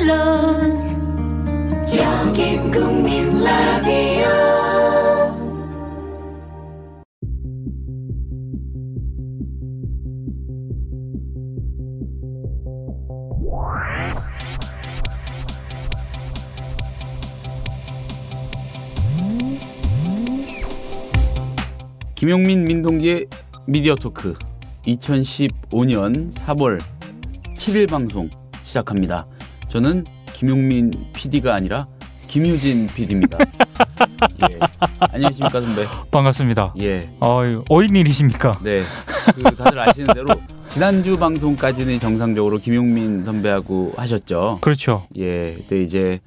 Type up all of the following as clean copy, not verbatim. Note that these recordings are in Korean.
물론 여긴 국민 라디오. 김용민 민동기의 미디어 토크 2015년 3월 7일 방송 시작합니다. 저는 김용민 PD가 아니라 김효진 PD입니다. 예. 안녕하십니까 선배. 반갑습니다. 예. 어인 일이십니까? 네. 다들 아시는 대로 지난주 방송까지는 정상적으로 김용민 선배하고 하셨죠. 그렇죠. 예. 근데 이제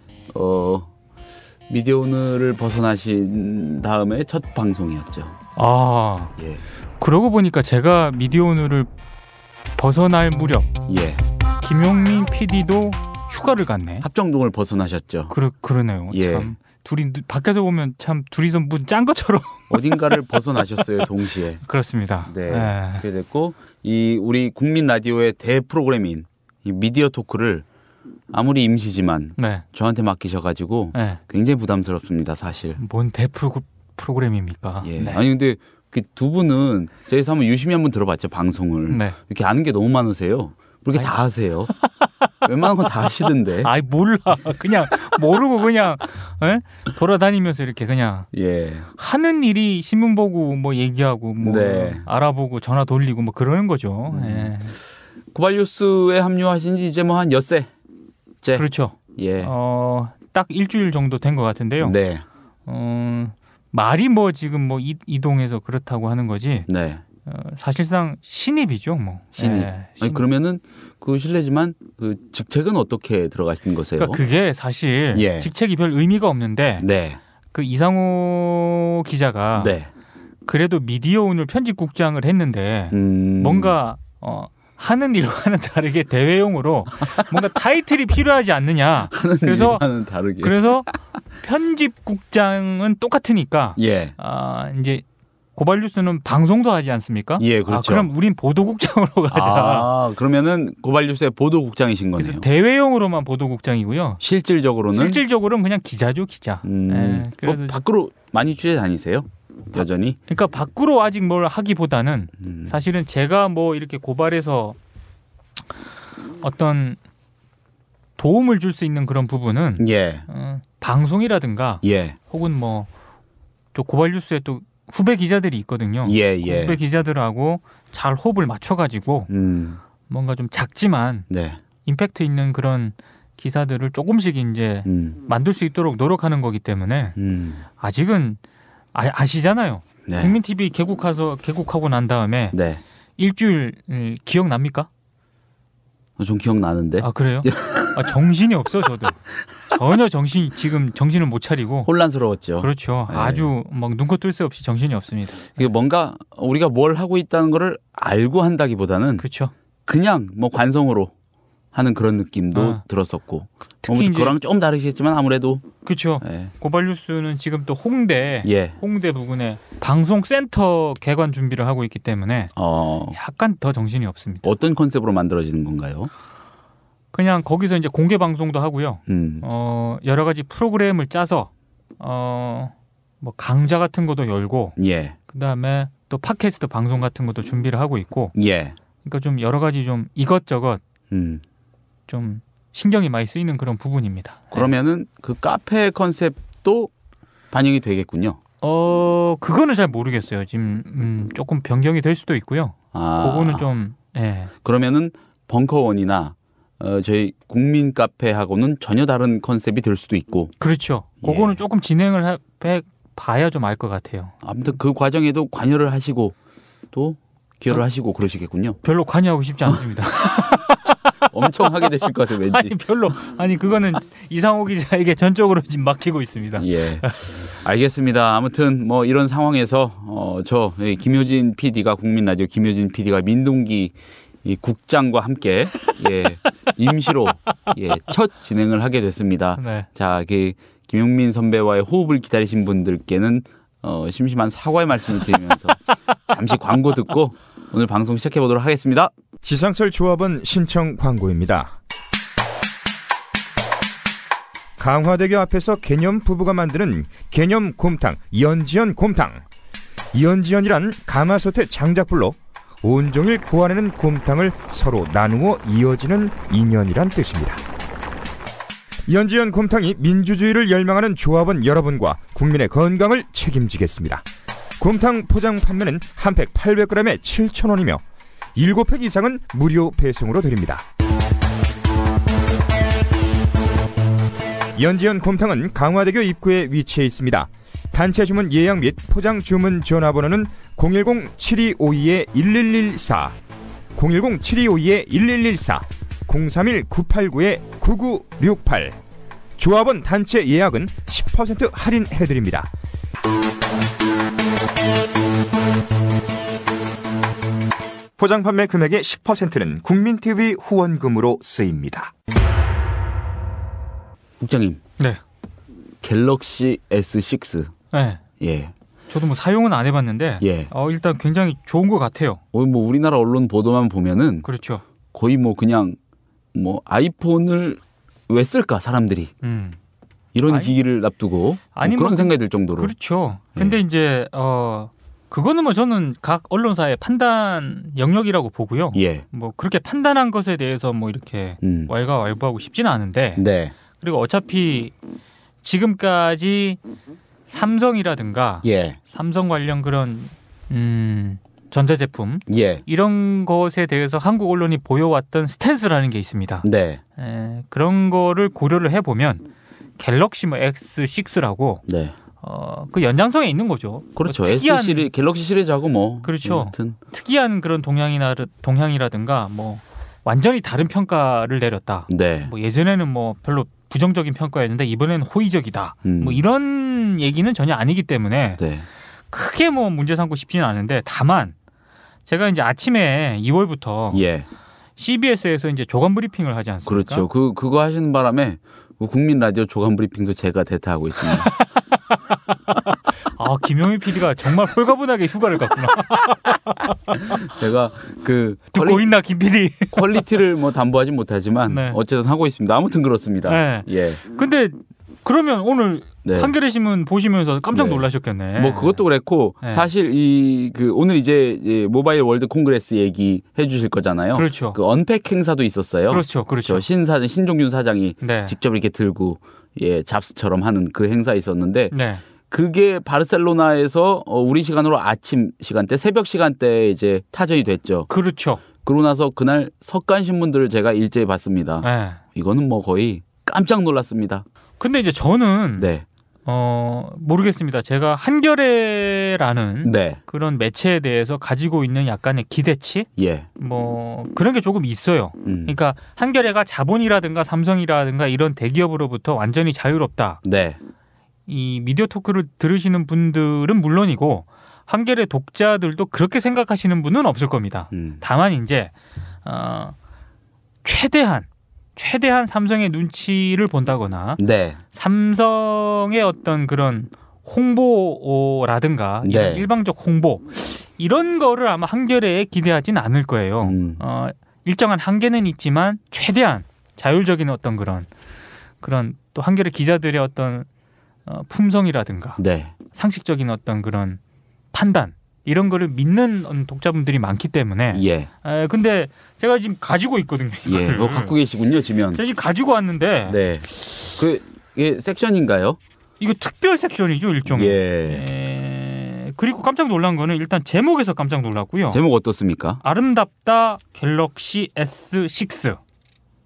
미디어 오늘을 벗어나신 다음에 첫 방송이었죠. 예. 그러고 보니까 제가 미디어 오늘을 벗어날 무렵 예. 김용민 PD도 휴가를 갔네. 합정동을 벗어나셨죠. 그러네요. 예. 참 둘이 밖에서 보면 참 둘이서 문 짠 것처럼 어딘가를 벗어나셨어요 동시에. 그렇습니다. 네. 그래 됐고 이 우리 국민 라디오의 대 프로그램인 이 미디어 토크를 아무리 임시지만 네. 저한테 맡기셔가지고 네. 굉장히 부담스럽습니다 사실. 뭔 대 프로그램입니까? 예. 네. 아니 근데 두 분은 저희서 한번 유심히 한번 들어봤죠 방송을. 네. 이렇게 아는 게 너무 많으세요. 그렇게 다 하세요. 웬만한 건 다 하시던데. 아이 몰라. 그냥 모르고 그냥 돌아다니면서 이렇게 그냥 예. 하는 일이 신문 보고 뭐 얘기하고 뭐 네. 알아보고 전화 돌리고 뭐 그러는 거죠. 예. 고발뉴스에 합류하신 지 이제 뭐 한 엿새째. 그렇죠. 예. 딱 일주일 정도 된 것 같은데요. 네. 말이 뭐 지금 뭐 이동해서 그렇다고 하는 거지. 네. 사실상 신입이죠, 뭐. 신입. 예, 아니, 그러면은 그 실례지만 그 직책은 어떻게 들어가신 거세요? 그러니까 그게 사실 예. 직책이 별 의미가 없는데 네. 그 이상호 기자가 네. 그래도 미디어 오늘 편집국장을 했는데 뭔가 하는 일과는 다르게 대외용으로 뭔가 타이틀이 필요하지 않느냐. 그래서 일과는 다르게. 그래서 편집국장은 똑같으니까. 예. 이제 고발뉴스는 방송도 하지 않습니까? 예, 그렇죠. 그럼 우린 보도국장으로 가자. 그러면은 고발뉴스의 보도국장이신 거네요. 그래서 대외용으로만 보도국장이고요. 실질적으로는 그냥 기자죠, 기자. 네, 그래서 밖으로 많이 취재 다니세요? 여전히? 그러니까 밖으로 아직 뭘 하기보다는 사실은 제가 뭐 이렇게 고발해서 어떤 도움을 줄 수 있는 그런 부분은 예. 방송이라든가 예. 혹은 뭐 또 고발뉴스에 또 후배 기자들이 있거든요. 예, 예. 후배 기자들하고 잘 호흡을 맞춰가지고 뭔가 좀 작지만 네. 임팩트 있는 그런 기사들을 조금씩 이제 만들 수 있도록 노력하는 거기 때문에 아직은 아시잖아요. 네. 국민 TV 개국하고 난 다음에 네. 일주일 기억납니까? 좀 기억나는데. 그래요? 정신이 없어 저도. 전혀 정신을 못 차리고 혼란스러웠죠. 그렇죠. 네. 아주 막 눈코 뜰 새 없이 정신이 없습니다. 이게 뭔가 우리가 뭘 하고 있다는 거를 알고 한다기보다는 그렇죠. 그냥 뭐 관성으로 하는 그런 느낌도 들었었고. 특히 그거랑 좀 다르시겠지만 아무래도 그렇죠. 예. 고발뉴스는 지금 또 홍대 부근에 방송센터 개관 준비를 하고 있기 때문에 약간 더 정신이 없습니다. 어떤 컨셉으로 만들어지는 건가요? 그냥 거기서 이제 공개 방송도 하고요. 여러 가지 프로그램을 짜서 뭐 강좌 같은 것도 열고, 예. 그다음에 또 팟캐스트 방송 같은 것도 준비를 하고 있고, 예. 그러니까 좀 여러 가지 좀 이것저것 좀 신경이 많이 쓰이는 그런 부분입니다. 그러면은 그 카페 컨셉도 반영이 되겠군요. 그거는 잘 모르겠어요. 지금 조금 변경이 될 수도 있고요. 그거는 좀 그러면은 벙커원이나 저희 국민 카페하고는 전혀 다른 컨셉이 될 수도 있고. 그렇죠. 그거는 조금 진행을 봐야 좀 알 것 같아요. 아무튼 그 과정에도 관여를 하시고 또 기여를 하시고 그러시겠군요. 별로 관여하고 싶지 않습니다. 엄청 하게 되실 것 같아요, 왠지. 그거는 이상호 기자에게 전적으로 지금 맡기고 있습니다. 예, 알겠습니다. 아무튼 뭐 이런 상황에서 저 김효진 PD가 국민 라디오 김효진 PD가 민동기 이 국장과 함께 임시로 첫 진행을 하게 됐습니다. 네. 자, 김용민 선배와의 호흡을 기다리신 분들께는 심심한 사과의 말씀을 드리면서 잠시 광고 듣고 오늘 방송 시작해 보도록 하겠습니다. 지상철 조합은 신청 광고입니다. 강화대교 앞에서 개념 부부가 만드는 개념 곰탕 이연지연 곰탕. 이연지연이란 가마솥의 장작불로 온종일 고아내는 곰탕을 서로 나누어 이어지는 인연이란 뜻입니다. 이연지연 곰탕이 민주주의를 열망하는 조합원 여러분과 국민의 건강을 책임지겠습니다. 곰탕 포장 판매는 한 팩 800g에 7,000원이며 7팩 이상은 무료 배송으로 드립니다. 이연지연 곰탕은 강화대교 입구에 위치해 있습니다. 단체 주문 예약 및 포장 주문 전화번호는 010-7252-1114, 010-7252-1114, 031-989-9968. 조합원 단체 예약은 10% 할인해드립니다. 포장 판매 금액의 10%는 국민TV 후원금으로 쓰입니다. 국장님. 네. 갤럭시 S6. 네. 예. 저도 뭐 사용은 안 해봤는데 예. 일단 굉장히 좋은 것 같아요. 뭐 우리나라 언론 보도만 보면은 그렇죠. 거의 뭐 그냥 뭐 아이폰을 왜 쓸까 사람들이 이런 기기를 앞두고 뭐 그런 생각이 들 정도로. 그렇죠. 근데 이제 그거는 뭐 저는 각 언론사의 판단 영역이라고 보고요. 예. 뭐 그렇게 판단한 것에 대해서 뭐 이렇게 왈가왈부하고 싶지는 않은데. 네. 그리고 어차피 지금까지 삼성이라든가 예. 삼성 관련 그런 전자제품 예. 이런 것에 대해서 한국 언론이 보여왔던 스탠스라는 게 있습니다. 네. 그런 거를 고려를 해보면 갤럭시 뭐 X6라고 네. 그 연장성에 있는 거죠. 그렇죠. 특이한, S 시리즈, 갤럭시 시리즈하고 뭐 그렇죠. 아무튼. 특이한 그런 동향이라든가 뭐 완전히 다른 평가를 내렸다. 네. 뭐 예전에는 뭐 별로 부정적인 평가였는데 이번에는 호의적이다. 뭐 이런 얘기는 전혀 아니기 때문에 네. 크게 뭐 문제 삼고 싶지는 않은데 다만 제가 이제 아침에 2월부터 예. CBS에서 이제 조간 브리핑을 하지 않습니까? 그렇죠. 그거 하시는 바람에 국민 라디오 조간 브리핑도 제가 대타하고 있습니다. 김용희 PD가 정말 홀가분하게 휴가를 갔구나. 제가 듣고 있나 김 PD? 퀄리티를 뭐 담보하지 못하지만 네. 어쨌든 하고 있습니다. 아무튼 그렇습니다. 네. 예. 근데 그러면 오늘 네. 한겨레 신문 보시면서 깜짝 네. 놀라셨겠네. 뭐 그것도 그랬고 네. 사실 오늘 이제 모바일 월드 콩그레스 얘기해 주실 거잖아요. 그렇죠. 그 언팩 행사도 있었어요. 그렇죠. 신종균 사장이 네. 직접 이렇게 들고 잡스처럼 하는 그 행사 있었는데 네. 그게 바르셀로나에서 우리 시간으로 아침 시간대, 새벽 시간대에 이제 타전이 됐죠. 그렇죠. 그러고 나서 그날 석간 신문들을 제가 일제히 봤습니다. 네. 이거는 뭐 거의 깜짝 놀랐습니다. 근데 이제 저는 네. 모르겠습니다. 제가 한겨레라는 네. 그런 매체에 대해서 가지고 있는 약간의 기대치, 예. 뭐 그런 게 조금 있어요. 그러니까 한겨레가 자본이라든가 삼성이라든가 이런 대기업으로부터 완전히 자유롭다. 네. 이 미디어 토크를 들으시는 분들은 물론이고 한겨레 독자들도 그렇게 생각하시는 분은 없을 겁니다. 다만 이제 최대한 삼성의 눈치를 본다거나 네. 삼성의 어떤 그런 홍보라든가 이런 네. 일방적 홍보 이런 거를 아마 한겨레에 기대하진 않을 거예요. 일정한 한계는 있지만 최대한 자율적인 어떤 그런 또 한겨레 기자들의 어떤 품성이라든가 네. 상식적인 어떤 그런 판단 이런 거를 믿는 독자분들이 많기 때문에 예. 근데 제가 지금 가지고 있거든요. 예. 그거 갖고 계시군요, 지면. 제가 지금 가지고 왔는데 네. 이게 섹션인가요? 이거 특별 섹션이죠, 일종의. 예. 그리고 깜짝 놀란 거는 일단 제목에서 깜짝 놀랐고요. 제목 어떻습니까? 아름답다 갤럭시 S6.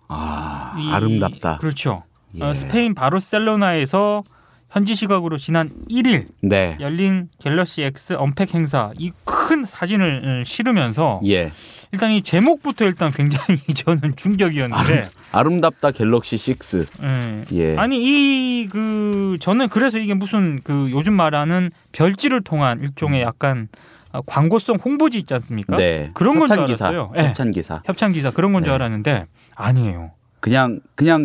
아름답다. 그렇죠. 예. 스페인 바르셀로나에서 현지 시각으로 지난 1일 네. 열린 갤럭시 X 언팩 행사 이 큰 사진을 실으면서 예. 일단 이 제목부터 일단 굉장히 저는 충격이었는데 아름답다 갤럭시 6. 예. 아니 저는 그래서 이게 무슨 요즘 말하는 별지를 통한 일종의 약간 광고성 홍보지 있지 않습니까? 네. 그런 건 줄 알았어요. 협찬 기사. 협찬 기사 그런 건 줄 네. 알았는데 아니에요. 그냥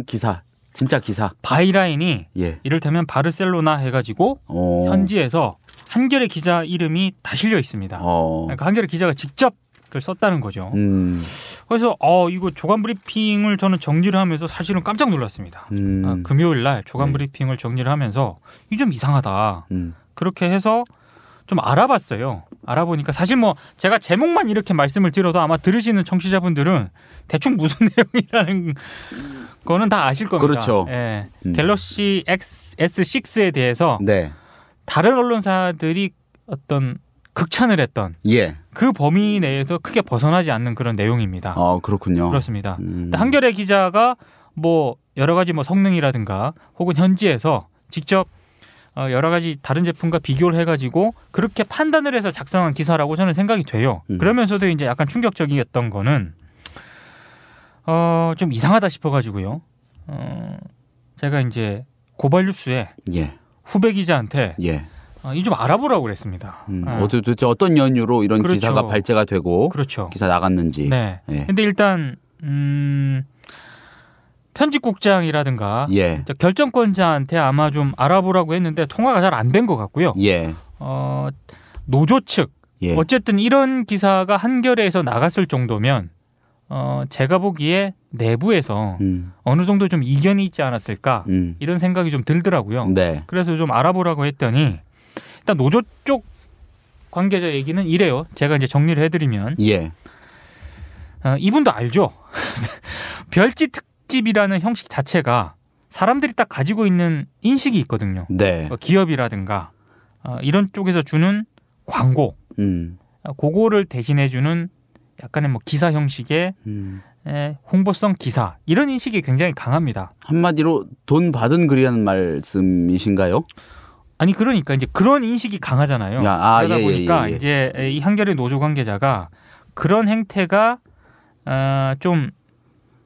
기사. 진짜 기사. 바이라인이 예. 이를테면 바르셀로나 해가지고 현지에서 한겨레 기자 이름이 다 실려 있습니다. 그러니까 한겨레 기자가 직접 글 썼다는 거죠. 그래서 이거 조간 브리핑을 저는 정리를 하면서 사실은 깜짝 놀랐습니다. 금요일 날 조간 브리핑을 정리를 하면서 이 좀 이상하다. 그렇게 해서 좀 알아봤어요. 알아보니까 사실 뭐 제가 제목만 이렇게 말씀을 드려도 아마 들으시는 청취자분들은 대충 무슨 내용이라는 거는 다 아실 겁니다. 그렇죠. 예. 갤럭시 S6에 대해서 네. 다른 언론사들이 어떤 극찬을 했던 예. 그 범위 내에서 크게 벗어나지 않는 그런 내용입니다. 그렇군요. 그렇습니다. 한겨레 기자가 뭐 여러 가지 뭐 성능이라든가 혹은 현지에서 직접 여러 가지 다른 제품과 비교를 해가지고 그렇게 판단을 해서 작성한 기사라고 저는 생각이 돼요. 그러면서도 이제 약간 충격적이었던 거는 좀 이상하다 싶어가지고요. 제가 이제 고발뉴스에 예. 후배 기자한테 예. 이 좀 알아보라고 그랬습니다. 도대체 어떤 연유로 이런 그렇죠. 기사가 발제가 되고 그렇죠. 기사 나갔는지. 네. 예. 근데 일단 편집국장이라든가 예. 결정권자한테 아마 좀 알아보라고 했는데 통화가 잘 안 된 것 같고요. 예. 노조 측 예. 어쨌든 이런 기사가 한겨레에서 나갔을 정도면 제가 보기에 내부에서 어느 정도 좀 이견이 있지 않았을까 이런 생각이 좀 들더라고요. 네. 그래서 좀 알아보라고 했더니 일단 노조 쪽 관계자 얘기는 이래요. 제가 이제 정리를 해드리면 예. 이분도 알죠. 별지 특집이라는 형식 자체가 사람들이 딱 가지고 있는 인식이 있거든요. 네. 기업이라든가 이런 쪽에서 주는 광고, 그거를 대신해주는 약간의 뭐 기사 형식의 홍보성 기사 이런 인식이 굉장히 강합니다. 한마디로 돈 받은 글이라는 말씀이신가요? 아니 그러니까 이제 그런 인식이 강하잖아요. 그러다 보니까 예. 이제 이 한겨레 노조 관계자가 그런 행태가 좀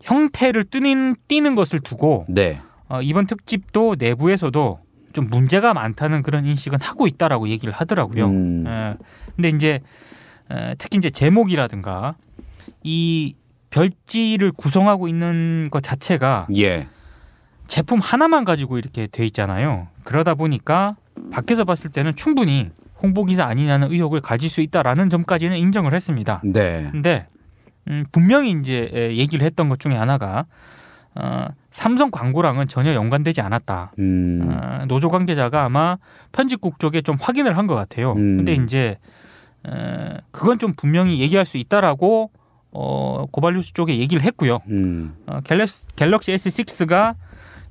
형태를 띄는 것을 두고 네. 이번 특집도 내부에서도 좀 문제가 많다는 그런 인식은 하고 있다라고 얘기를 하더라고요. 근데 이제 특히 이제 제목이라든가 이 별지를 구성하고 있는 것 자체가 예. 제품 하나만 가지고 이렇게 돼 있잖아요. 그러다 보니까 밖에서 봤을 때는 충분히 홍보 기사 아니냐는 의혹을 가질 수 있다라는 점까지는 인정을 했습니다. 네. 근데 분명히 이제 얘기를 했던 것 중에 하나가 삼성 광고랑은 전혀 연관되지 않았다. 노조 관계자가 아마 편집국 쪽에 좀 확인을 한 것 같아요. 근데 이제 그건 좀 분명히 얘기할 수 있다라고 고발뉴스 쪽에 얘기를 했고요. 갤럭시 S6가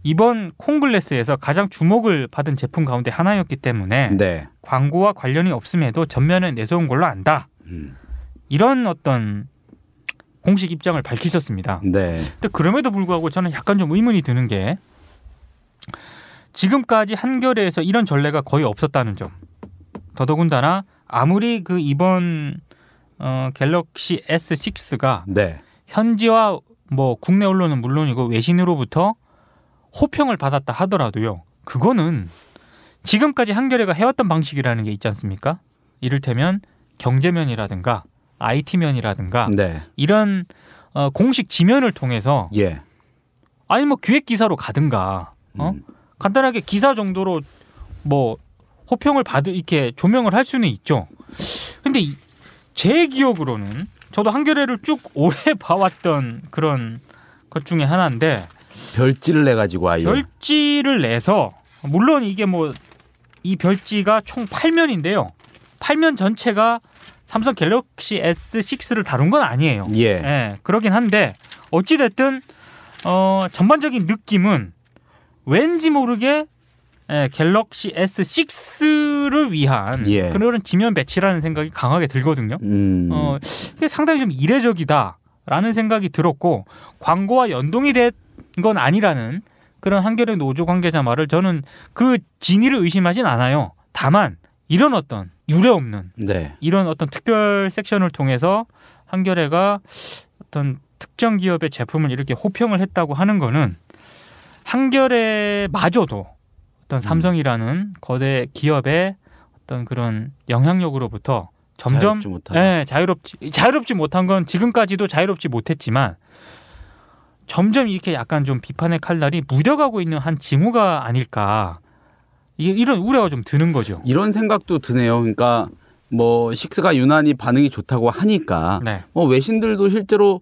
이번 콩글래스에서 가장 주목을 받은 제품 가운데 하나였기 때문에 네. 광고와 관련이 없음에도 전면에 내세운 걸로 안다. 이런 어떤 공식 입장을 밝히셨습니다. 네. 근데 그럼에도 불구하고 저는 약간 좀 의문이 드는 게 지금까지 한겨레에서 이런 전례가 거의 없었다는 점. 더더군다나 아무리 그 이번 갤럭시 S6가 네. 현지와 뭐 국내 언론은 물론이고 외신으로부터 호평을 받았다 하더라도요. 그거는 지금까지 한겨레가 해왔던 방식이라는 게 있지 않습니까? 이를테면 경제면이라든가 IT면이라든가 네. 이런 공식 지면을 통해서 예. 아니 뭐 기획 기사로 가든가 간단하게 기사 정도로 뭐 호평을 이렇게 조명을 할 수는 있죠. 근데 제 기억으로는 저도 한겨레를 쭉 오래 봐왔던 그런 것 중에 하나인데 별지를 내 가지고 아예. 별지를 내서 물론 이게 뭐 이 별지가 총 8면인데요. 8면 전체가 삼성 갤럭시 S6를 다룬 건 아니에요. 예. 예, 그러긴 한데 어찌 됐든 전반적인 느낌은 왠지 모르게 갤럭시 S6를 위한 예. 그런 지면 배치라는 생각이 강하게 들거든요. 이게 상당히 좀 이례적이다라는 생각이 들었고 광고와 연동이 된 건 아니라는 그런 한겨레 노조 관계자 말을 저는 그 진위를 의심하진 않아요. 다만 이런 어떤 유례없는 네. 이런 어떤 특별 섹션을 통해서 한겨레가 어떤 특정 기업의 제품을 이렇게 호평을 했다고 하는 거는 한겨레마저도 어떤 삼성이라는 거대 기업의 어떤 그런 영향력으로부터 점점 자유롭지 못한 건 지금까지도 자유롭지 못했지만 점점 이렇게 약간 좀 비판의 칼날이 무뎌가고 있는 한 징후가 아닐까 이런 우려가 좀 드는 거죠. 이런 생각도 드네요. 그러니까 뭐 식스가 유난히 반응이 좋다고 하니까 네. 외신들도 실제로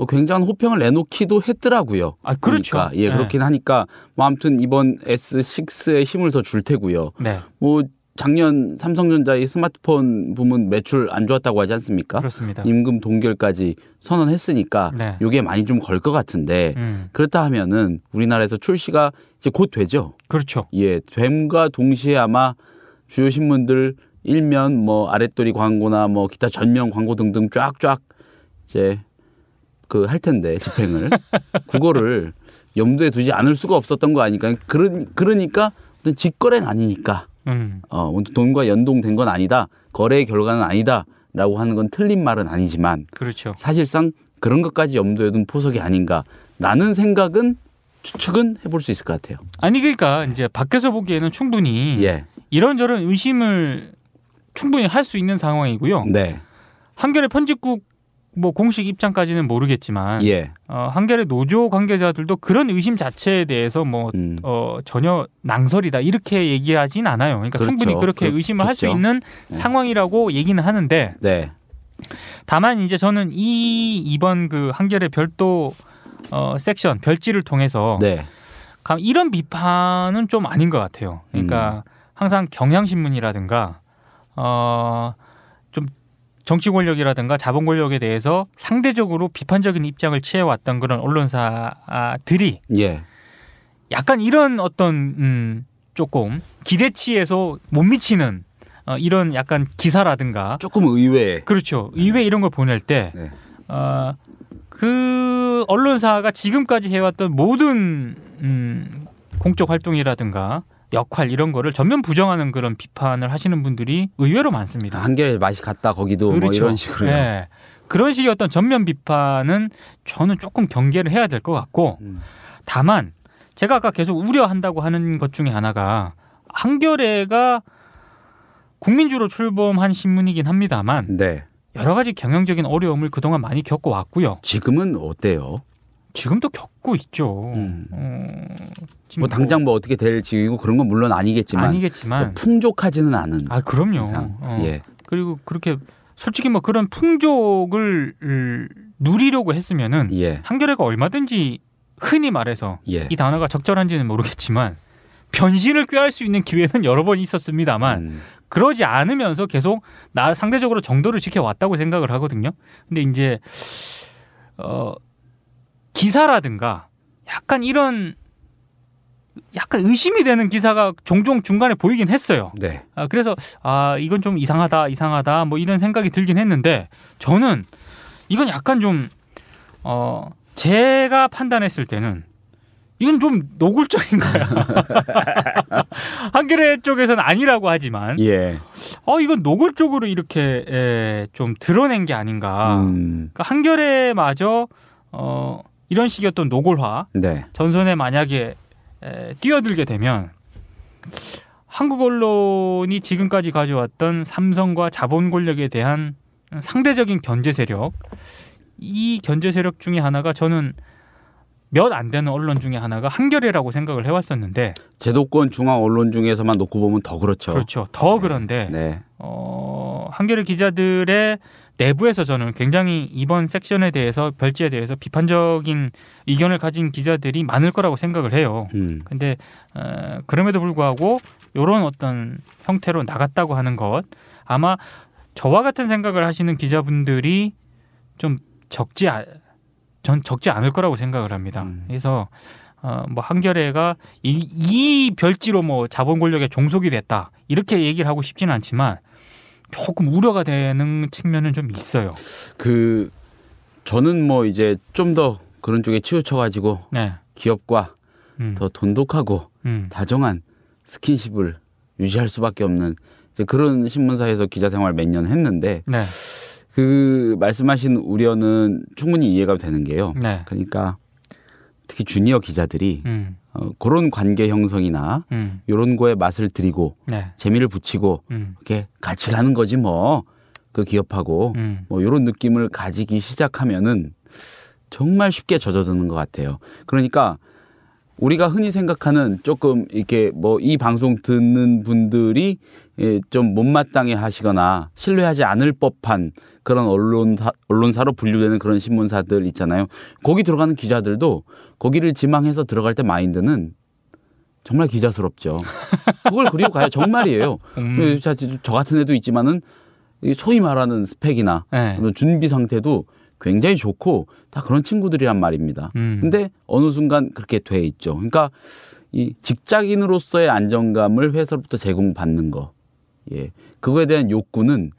굉장한 호평을 내놓기도 했더라고요. 아, 그렇죠. 그러니까, 예, 네. 그렇긴 하니까 뭐 아무튼 이번 S6에 힘을 더 줄 테고요. 네. 뭐 작년 삼성전자의 스마트폰 부문 매출 안 좋았다고 하지 않습니까? 그렇습니다. 임금 동결까지 선언했으니까 네. 이게 많이 좀 걸 것 같은데 그렇다 하면은 우리나라에서 출시가 이제 곧 되죠. 그렇죠. 예, 됨과 동시에 아마 주요 신문들 일면 뭐 아랫도리 광고나 뭐 기타 전면 광고 등등 쫙쫙 이제 그 할 텐데 집행을 그거를 염두에 두지 않을 수가 없었던 거 아니까 그러니까 어떤 직거래는 아니니까 돈과 연동된 건 아니다 거래의 결과는 아니다라고 하는 건 틀린 말은 아니지만 그렇죠. 사실상 그런 것까지 염두에 둔 포석이 아닌가라는 생각은 추측은 해볼 수 있을 것 같아요. 아니 그러니까 이제 밖에서 보기에는 충분히 예. 이런저런 의심을 충분히 할 수 있는 상황이고요. 네. 한겨레 편집국 뭐 공식 입장까지는 모르겠지만 예. 한겨레 노조 관계자들도 그런 의심 자체에 대해서 뭐 전혀 낭설이다 이렇게 얘기하진 않아요. 그러니까 그렇죠. 충분히 그렇게 의심을 할 수 그렇겠죠. 있는 네. 상황이라고 얘기는 하는데 네. 다만 이제 저는 이번 그 한겨레 별도 섹션 별지를 통해서 네. 이런 비판은 좀 아닌 것 같아요. 그러니까 항상 경향신문이라든가 좀 정치 권력이라든가 자본 권력에 대해서 상대적으로 비판적인 입장을 취해왔던 그런 언론사들이 예. 약간 이런 어떤 조금 기대치에서 못 미치는 이런 약간 기사라든가 조금 의외. 그렇죠. 의외 이런 걸 보낼 때 네. 그 언론사가 지금까지 해왔던 모든 공적 활동이라든가 역할 이런 거를 전면 부정하는 그런 비판을 하시는 분들이 의외로 많습니다. 한결 맛이 갔다 거기도 그렇죠. 뭐 이런 식으로요. 네. 그런 식의 어떤 전면 비판은 저는 조금 경계를 해야 될 것 같고 다만 제가 아까 계속 우려한다고 하는 것 중에 하나가 한겨레가 국민주로 출범한 신문이긴 합니다만 네. 여러 가지 경영적인 어려움을 그동안 많이 겪어왔고요. 지금은 어때요? 지금도 겪고 있죠. 지금 뭐 당장 뭐 어떻게 될 지이고 그런 건 물론 아니겠지만 뭐 풍족하지는 않은. 아 그럼요. 예. 그리고 그렇게 솔직히 뭐 그런 풍족을 누리려고 했으면은 예. 한겨레가 얼마든지 흔히 말해서 예. 이 단어가 적절한지는 모르겠지만 변신을 꾀할 수 있는 기회는 여러 번 있었습니다만 그러지 않으면서 계속 상대적으로 정도를 지켜왔다고 생각을 하거든요. 근데 이제 기사라든가 약간 이런 약간 의심이 되는 기사가 종종 중간에 보이긴 했어요. 네. 그래서 이건 좀 이상하다 뭐 이런 생각이 들긴 했는데 저는 이건 약간 좀 제가 판단했을 때는 이건 좀 노골적인 거야. 한겨레 쪽에서는 아니라고 하지만 예. 이건 노골적으로 이렇게 좀 드러낸 게 아닌가. 그러니까 한겨레마저 이런 식의 어떤 노골화 네. 전선에 만약에 뛰어들게 되면 한국 언론이 지금까지 가져왔던 삼성과 자본 권력에 대한 상대적인 견제 세력, 이 견제 세력 중에 하나가 저는 몇 안 되는 언론 중에 하나가 한겨레라고 생각을 해왔었는데 제도권 중앙 언론 중에서만 놓고 보면 더 그렇죠. 그렇죠. 더 그런데 네. 한겨레 기자들의 내부에서 저는 굉장히 이번 섹션에 대해서 별지에 대해서 비판적인 의견을 가진 기자들이 많을 거라고 생각을 해요. 근데 그럼에도 불구하고 이런 어떤 형태로 나갔다고 하는 것 아마 저와 같은 생각을 하시는 기자분들이 좀 적지 않을 거라고 생각을 합니다. 그래서 뭐 한겨레가 이 별지로 뭐 자본 권력에 종속이 됐다 이렇게 얘기를 하고 싶지는 않지만 조금 우려가 되는 측면은 좀 있어요. 저는 뭐 이제 좀 더 그런 쪽에 치우쳐가지고 네. 기업과 더 돈독하고 다정한 스킨십을 유지할 수밖에 없는 이제 그런 신문사에서 기자 생활 몇 년 했는데 네. 그 말씀하신 우려는 충분히 이해가 되는 게요. 네. 그러니까 특히 주니어 기자들이 그런 관계 형성이나 이런 거에 맛을 들이고 네. 재미를 붙이고 이렇게 같이 가는 거지 뭐 그 기업하고 뭐 이런 느낌을 가지기 시작하면은 정말 쉽게 젖어드는 것 같아요. 그러니까 우리가 흔히 생각하는 조금 이렇게 뭐 이 방송 듣는 분들이 좀 못마땅해 하시거나 신뢰하지 않을 법한 그런 언론사로 분류되는 그런 신문사들 있잖아요. 거기 들어가는 기자들도 거기를 지망해서 들어갈 때 마인드는 정말 기자스럽죠. 그걸 그리고 가요. 정말이에요. 저 같은 애도 있지만은 소위 말하는 스펙이나 네. 준비 상태도 굉장히 좋고 다 그런 친구들이란 말입니다. 근데 어느 순간 그렇게 돼 있죠. 그러니까 이 직장인으로서의 안정감을 회사로부터 제공받는 거, 예, 그거에 대한 욕구는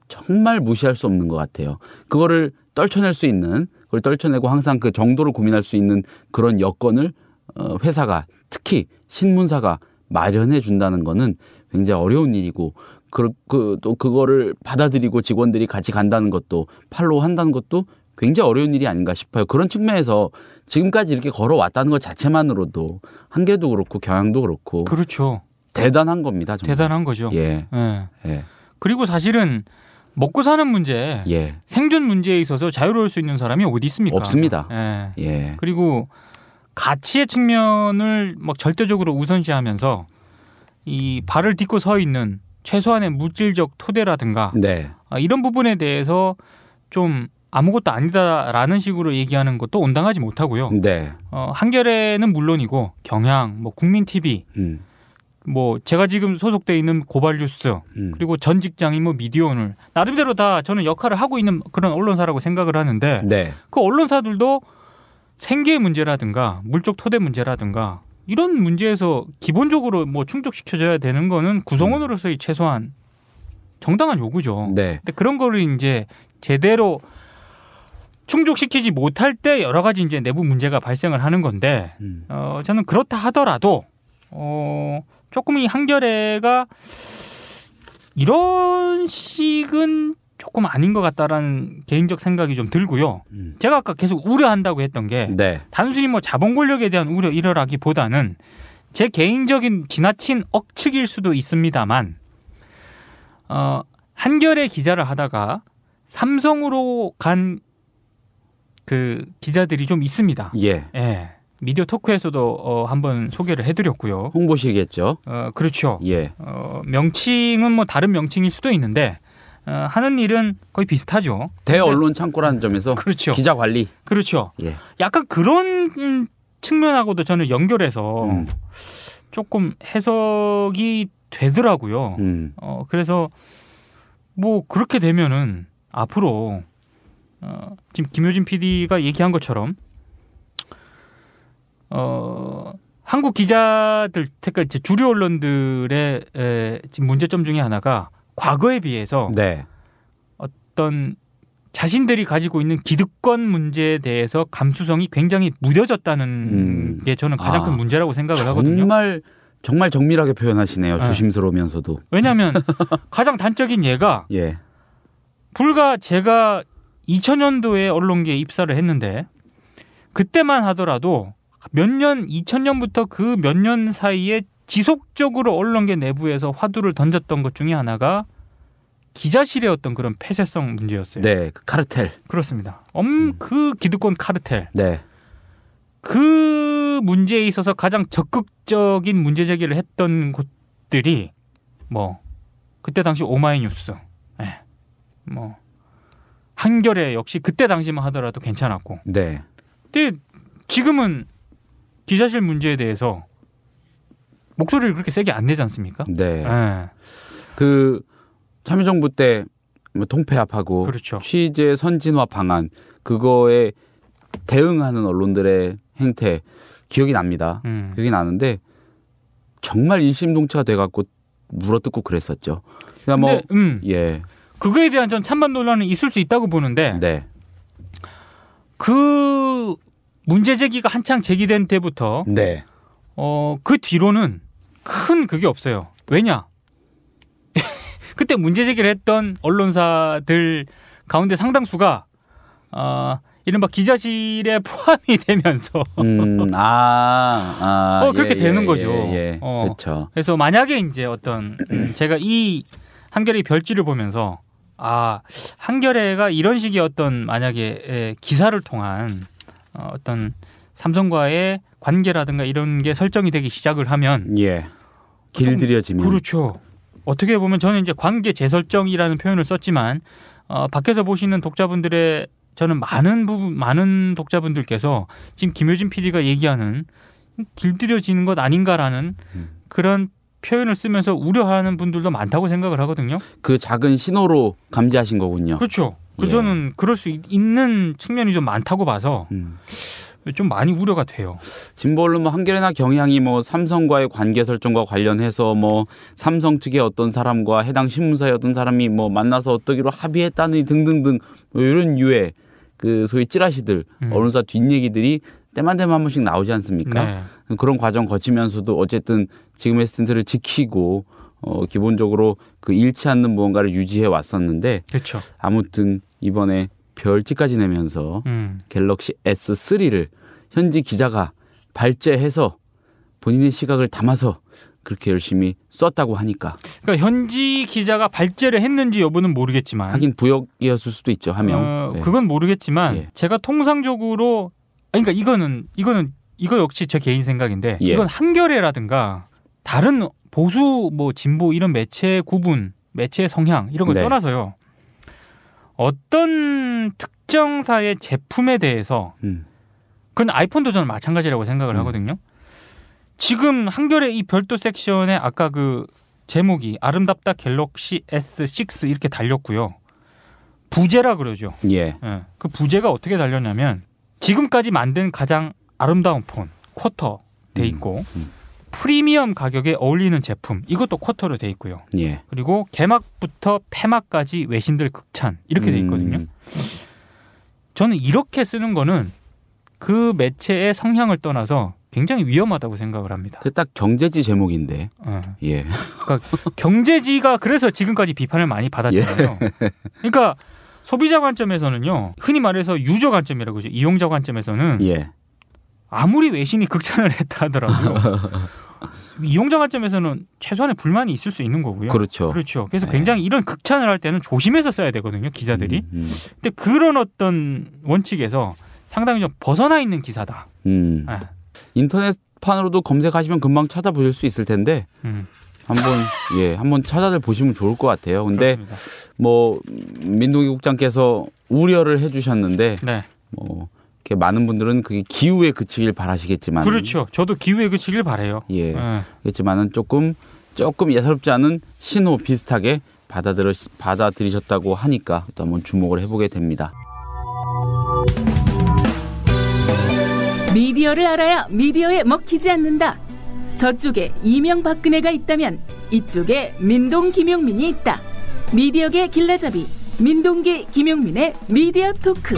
정말 무시할 수 없는 것 같아요. 그거를 떨쳐낼 수 있는, 그걸 떨쳐내고 항상 그 정도를 고민할 수 있는 그런 여건을 회사가, 특히 신문사가 마련해 준다는 거는 굉장히 어려운 일이고, 또 그거를 받아들이고 직원들이 같이 간다는 것도, 팔로우 한다는 것도 굉장히 어려운 일이 아닌가 싶어요. 그런 측면에서 지금까지 이렇게 걸어왔다는 것 자체만으로도 한계도 그렇고 경향도 그렇고, 그렇죠. 대단한 겁니다. 정말. 대단한 거죠. 예. 예. 예. 그리고 사실은 먹고 사는 문제, 예. 생존 문제에 있어서 자유로울 수 있는 사람이 어디 있습니까? 없습니다. 예. 예. 그리고 가치의 측면을 막 절대적으로 우선시하면서 이 발을 딛고 서 있는 최소한의 물질적 토대라든가 네. 이런 부분에 대해서 좀 아무것도 아니다라는 식으로 얘기하는 것도 온당하지 못하고요. 네. 한겨레는 물론이고 경향, 뭐 국민TV, 뭐 제가 지금 소속돼 있는 고발뉴스, 그리고 전 직장인 뭐 미디어오늘, 나름대로 다 저는 역할을 하고 있는 그런 언론사라고 생각을 하는데, 네. 그 언론사들도 생계 문제라든가 물적 토대 문제라든가 이런 문제에서 기본적으로 뭐 충족시켜줘야 되는 거는 구성원으로서의 최소한 정당한 요구죠. 네. 근데 그런 거를 이제 제대로 충족시키지 못할 때 여러 가지 이제 내부 문제가 발생을 하는 건데, 저는 그렇다 하더라도 조금 이 한겨레가 이런 식은 조금 아닌 것 같다라는 개인적 생각이 좀 들고요. 제가 아까 계속 우려한다고 했던 게 네. 단순히 뭐 자본 권력에 대한 우려 이러라기보다는 제 개인적인 지나친 억측일 수도 있습니다만, 한겨레 기자를 하다가 삼성으로 간 그 기자들이 좀 있습니다. 예. 예. 미디어 토크에서도 한번 소개를 해드렸고요. 홍보시겠죠. 그렇죠. 예. 명칭은 뭐 다른 명칭일 수도 있는데 하는 일은 거의 비슷하죠. 대언론 창고라는 점에서 그렇죠. 기자 관리. 그렇죠. 예. 약간 그런 측면하고도 저는 연결해서 조금 해석이 되더라고요. 그래서 뭐 그렇게 되면은 앞으로 지금 김효진 PD가 얘기한 것처럼 한국 기자들, 특히 주류 언론들의 지금 문제점 중에 하나가 과거에 비해서 네. 어떤 자신들이 가지고 있는 기득권 문제에 대해서 감수성이 굉장히 무뎌졌다는 게 저는 가장 큰 문제라고 생각을 하거든요. 정말 정밀하게 표현하시네요. 네. 조심스러우면서도. 왜냐하면 가장 단적인 예가 예. 불과 제가 2000년도에 언론계에 입사를 했는데 그때만 하더라도 몇 년, 2000년부터 그 몇 년 사이에 지속적으로 언론계 내부에서 화두를 던졌던 것 중에 하나가 기자실의 어떤 그런 폐쇄성 문제였어요. 네, 그 카르텔. 그렇습니다. 그 기득권 카르텔. 네. 그 문제에 있어서 가장 적극적인 문제 제기를 했던 곳들이 뭐 그때 당시 오마이뉴스, 뭐 한겨레 역시 그때 당시만 하더라도 괜찮았고. 네. 근데 지금은 기자실 문제에 대해서 목소리를 그렇게 세게 안 내지 않습니까? 네. 그 참여정부 때 통폐합하고 그렇죠. 취재 선진화 방안 그거에 대응하는 언론들의 행태 기억이 납니다. 기억이 나는데 정말 일심동체가 돼갖고 물어뜯고 그랬었죠. 그러니까 예. 그거에 대한 전 찬반 논란은 있을 수 있다고 보는데 네. 그 문제 제기가 한창 제기된 때부터 네. 그 뒤로는 큰 그게 없어요. 왜냐? 그때 문제 제기를 했던 언론사들 가운데 상당수가 이른바 기자실에 포함이 되면서 그렇게 되는 거죠. 그렇죠. 그래서 만약에 이제 어떤 제가 이 한겨레 별지를 보면서 한겨레가 이런 식의 어떤 만약에 기사를 통한 어떤 삼성과의 관계라든가 이런 게 설정이 되기 시작을 하면 예. 길들여지면 그렇죠. 어떻게 보면 저는 이제 관계 재설정이라는 표현을 썼지만 밖에서 보시는 독자분들의 저는 많은 독자분들께서 지금 김효진 PD가 얘기하는 길들여지는 것 아닌가라는 그런 표현을 쓰면서 우려하는 분들도 많다고 생각을 하거든요. 그 작은 신호로 감지하신 거군요. 그렇죠. 예. 저는 그럴 수 있는 측면이 좀 많다고 봐서 좀 많이 우려가 돼요. 진보 언론 뭐 한겨레나 경향이 뭐 삼성과의 관계 설정과 관련해서 뭐 삼성 측의 어떤 사람과 해당 신문사의 어떤 사람이 뭐 만나서 어떠기로 합의했다는 등등등 뭐 이런 유의 그 소위 찌라시들 언론사 뒷얘기들이 때마다 한 번씩 나오지 않습니까? 네. 그런 과정 거치면서도 어쨌든 지금의 스탠스를 지키고 기본적으로 그 잃지 않는 무언가를 유지해 왔었는데 그렇죠. 아무튼 이번에 별지까지 내면서 갤럭시 S3를 현지 기자가 발제해서 본인의 시각을 담아서 그렇게 열심히 썼다고 하니까. 그러니까 현지 기자가 발제를 했는지 여부는 모르겠지만 하긴 부역이었을 수도 있죠. 하명. 네. 그건 모르겠지만 예. 제가 통상적으로 그러니까 이거 역시 제 개인 생각인데 예. 이건 한겨레라든가 다른 보수 뭐 진보 이런 매체의 구분, 매체의 성향 이런 걸 네. 떠나서요. 어떤 특정사의 제품에 대해서 그건 아이폰도 저는 마찬가지라고 생각을 하거든요. 지금 한겨레 이 별도 섹션에 아까 그 제목이 아름답다 갤럭시 S6 이렇게 달렸고요. 부제라 그러죠. 예. 예. 그 부제가 어떻게 달렸냐면 지금까지 만든 가장 아름다운 폰 쿼터 돼 있고 프리미엄 가격에 어울리는 제품 이것도 쿼터로 돼 있고요. 예. 그리고 개막부터 폐막까지 외신들 극찬 이렇게 돼 있거든요. 저는 이렇게 쓰는 거는 그 매체의 성향을 떠나서 굉장히 위험하다고 생각을 합니다. 그 딱 경제지 제목인데. 예. 그러니까 경제지가 그래서 지금까지 비판을 많이 받았잖아요. 그러니까 소비자 관점에서는요. 흔히 말해서 유저 관점이라고 하죠. 이용자 관점에서는 예. 아무리 외신이 극찬을 했다 하더라도 이용자 관점에서는 최소한의 불만이 있을 수 있는 거고요. 그렇죠. 그렇죠. 그래서 굉장히 이런 극찬을 할 때는 조심해서 써야 되거든요. 기자들이. 근데 그런 어떤 원칙에서 상당히 좀 벗어나 있는 기사다. 인터넷판으로도 검색하시면 금방 찾아보실 수 있을 텐데 한번 찾아들 보시면 좋을 것 같아요. 근데 그렇습니다. 뭐 민동기 국장께서 우려를 해주셨는데 네. 뭐 이렇게 많은 분들은 그게 기후에 그치길 바라시겠지만 그렇죠. 저도 기후에 그치길 바래요. 예. 그렇지만은 조금 예사롭지 않은 신호 비슷하게 받아들이셨다고 하니까 또 한번 주목을 해보게 됩니다. 미디어를 알아야 미디어에 먹히지 않는다. 저쪽에 이명박근혜가 있다면 이쪽에 민동 김용민이 있다. 미디어계 길라잡이 민동기 김용민의 미디어 토크.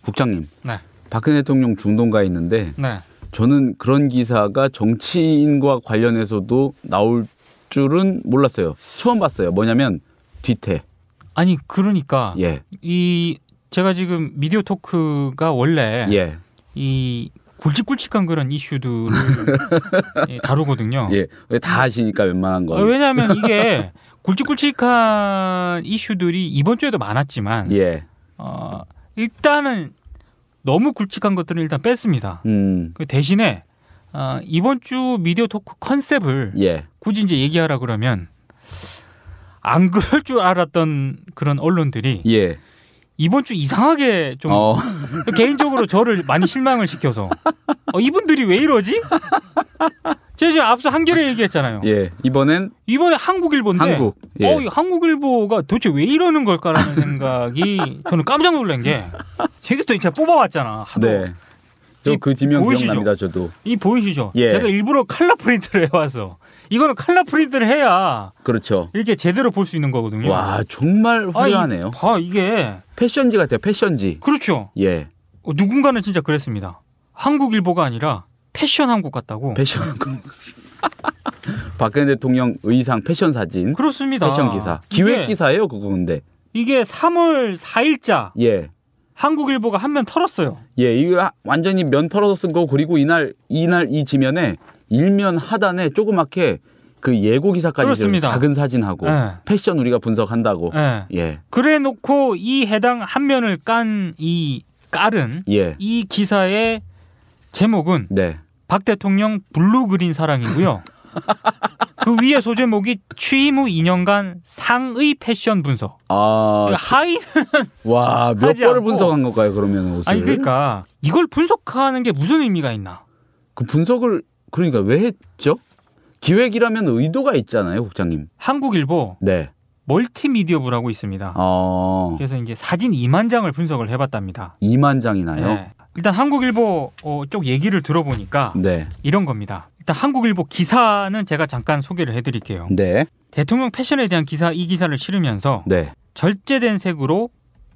국장님, 네. 박근혜 대통령 중동가에 있는데 네. 저는 그런 기사가 정치인과 관련해서도 나올 줄은 몰랐어요. 처음 봤어요. 뭐냐면 뒤태. 아니 그러니까 예. 이 제가 지금 미디어 토크가 원래 예. 이 굵직굵직한 그런 이슈들을 다루거든요. 예. 왜 다 하시니까 웬만한 거. 왜냐하면 이게 굵직굵직한 이슈들이 이번 주에도 많았지만 예. 일단은 너무 굵직한 것들은 일단 뺐습니다. 그 대신에 이번 주 미디어 토크 컨셉을 예. 굳이 이제 얘기하라 그러면 안 그럴 줄 알았던 그런 언론들이 예. 이번 주 이상하게 좀 개인적으로 저를 많이 실망을 시켜서 이분들이 왜 이러지? 제가 지금 앞서 한겨레 얘기했잖아요. 예. 이번에 한국일보인데 한국. 예. 한국일보가 도대체 왜 이러는 걸까라는 생각이 저는 깜짝 놀란 게 제가 또 진짜 뽑아왔잖아. 하도. 네. 저 그 지명 보이시죠? 기억납니다. 저도. 이 보이시죠? 예. 제가 일부러 칼라 프린트를 해와서 이거는 칼라 프린트를 해야 그렇죠. 이렇게 제대로 볼 수 있는 거거든요. 와 정말 화려하네요. 이게 패션지 같아요. 패션지. 그렇죠. 예. 누군가는 진짜 그랬습니다. 한국일보가 아니라 패션 한국 같다고. 패션. 박근혜 대통령 의상 패션 사진. 그렇습니다. 패션 기사. 기획 기사예요, 그거 근데. 이게 3월 4일자. 예. 한국일보가 한 면 털었어요. 예, 이거 완전히 면 털어서 쓴 거. 그리고 이날 이 지면에 일면 하단에 조그맣게 그 예고 기사까지 그렇습니다. 작은 사진하고 패션 우리가 분석한다고. 예. 예. 그래놓고 이 해당 한 면을 깐 이 깔은 예. 이 기사의 제목은 네. 박 대통령 블루 그린 사랑이고요. 그 위에 소제목이 취임 후 2년간 상의 패션 분석. 아, 하의는 와, 몇 하지 번을 않고. 분석한 걸까요, 그러면 옷을? 아니 그러니까 이걸 분석하는 게 무슨 의미가 있나? 그 분석을 그러니까 왜 했죠? 기획이라면 의도가 있잖아요, 국장님. 한국일보 네. 멀티미디어부라고 있습니다. 그래서 이제 사진 2만 장을 분석을 해봤답니다. 2만 장이나요? 네. 일단 한국일보 쪽 얘기를 들어보니까 네. 이런 겁니다. 일단 한국일보 기사는 제가 잠깐 소개를 해드릴게요. 네. 대통령 패션에 대한 기사, 이 기사를 실으면서 네. 절제된 색으로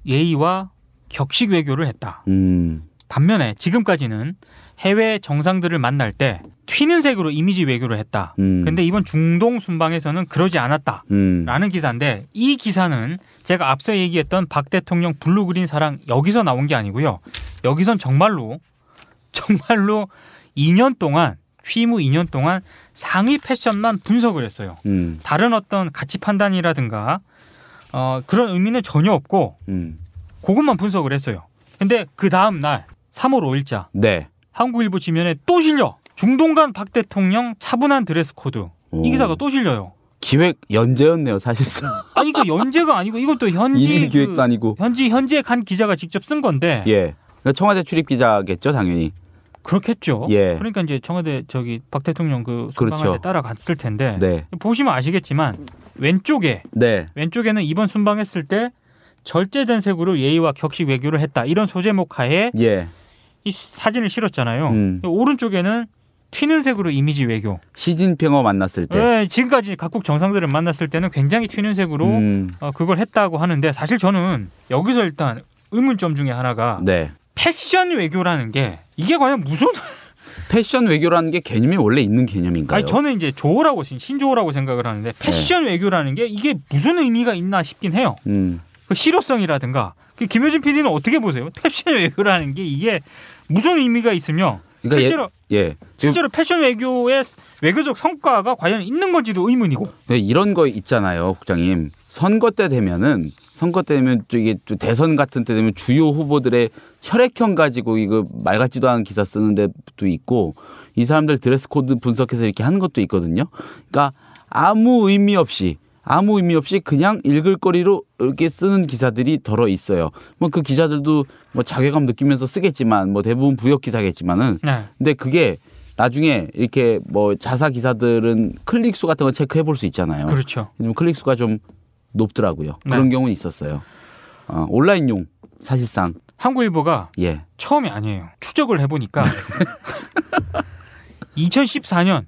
예의와 격식 외교를 했다. 음. 반면에 지금까지는 해외 정상들을 만날 때 튀는 색으로 이미지 외교를 했다. 근데 이번 중동 순방에서는 그러지 않았다. 라는 기사인데 이 기사는 제가 앞서 얘기했던 박 대통령 블루 그린 사랑 여기서 나온 게 아니고요. 여기선 정말로 2년 동안 취임 후 2년 동안 상위 패션만 분석을 했어요. 다른 어떤 가치 판단이라든가 그런 의미는 전혀 없고 그것만 분석을 했어요. 근데 그 다음 날 3월 5일자 네. 한국일보 지면에 또 실려. 중동 간 박 대통령 차분한 드레스 코드. 이 기사가 또 실려요. 기획 연재였네요, 사실상. 아니 그 연재가 아니고 이것도 일일 기획도 아니고. 현지에 간 기자가 직접 쓴 건데. 예. 청와대 출입 기자겠죠, 당연히. 그렇겠죠. 예. 그러니까 이제 청와대 박 대통령 그 순방할 그렇죠. 때 따라갔을 텐데. 네. 보시면 아시겠지만 왼쪽에는 이번 순방했을 때 절제된 색으로 예의와 격식 외교를 했다. 이런 소제목 하에 예. 이 사진을 실었잖아요. 오른쪽에는 튀는 색으로 이미지 외교. 시진핑어 만났을 때. 네, 지금까지 각국 정상들을 만났을 때는 굉장히 튀는 색으로 그걸 했다고 하는데 사실 저는 여기서 일단 의문점 중에 하나가 네. 패션 외교라는 게 이게 과연 무슨 패션 외교라는 게 개념이 원래 있는 개념인가요? 아니 저는 이제 조어라고 신조어라고 생각을 하는데 패션 외교라는 게 이게 무슨 의미가 있나 싶긴 해요. 그 실효성이라든가 그 김효진 PD는 어떻게 보세요? 패션 외교라는 게 이게 무슨 의미가 있으며 그러니까 실제로 패션 외교의 외교적 성과가 과연 있는 건지도 의문이고. 이런 거 있잖아요, 국장님. 선거 때 되면 또 이게 또 대선 같은 때 되면 주요 후보들의 혈액형 가지고 이거 말 같지도 않은 기사 쓰는 데도 있고 이 사람들 드레스 코드 분석해서 이렇게 하는 것도 있거든요. 그러니까 아무 의미 없이 그냥 읽을 거리로 이렇게 쓰는 기사들이 덜어 있어요. 뭐 그 기자들도 뭐 자괴감 느끼면서 쓰겠지만 뭐 대부분 부역 기사겠지만은 근데 그게 나중에 이렇게 뭐 자사 기사들은 클릭 수 같은 거 체크해 볼 수 있잖아요. 그렇죠. 클릭 수가 좀 높더라고요. 그런 경우는 있었어요. 온라인용 사실상 한국일보가 처음이 아니에요. 추적을 해보니까 2014년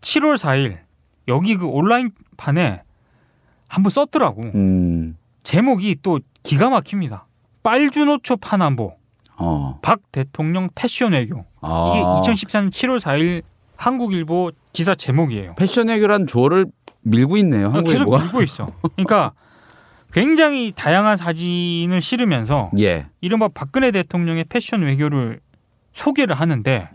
7월 4일 여기 그 온라인판에 한번 썼더라고. 제목이 또 기가 막힙니다. 빨주노초 파남보 박 대통령 패션 외교. 이게 2014년 7월 4일 한국일보 기사 제목이에요. 패션 외교란 조어를 밀고 있네요. 한국일보가. 계속 밀고 있어. 그러니까 굉장히 다양한 사진을 실으면서 이른바 박근혜 대통령의 패션 외교를 소개를 하는데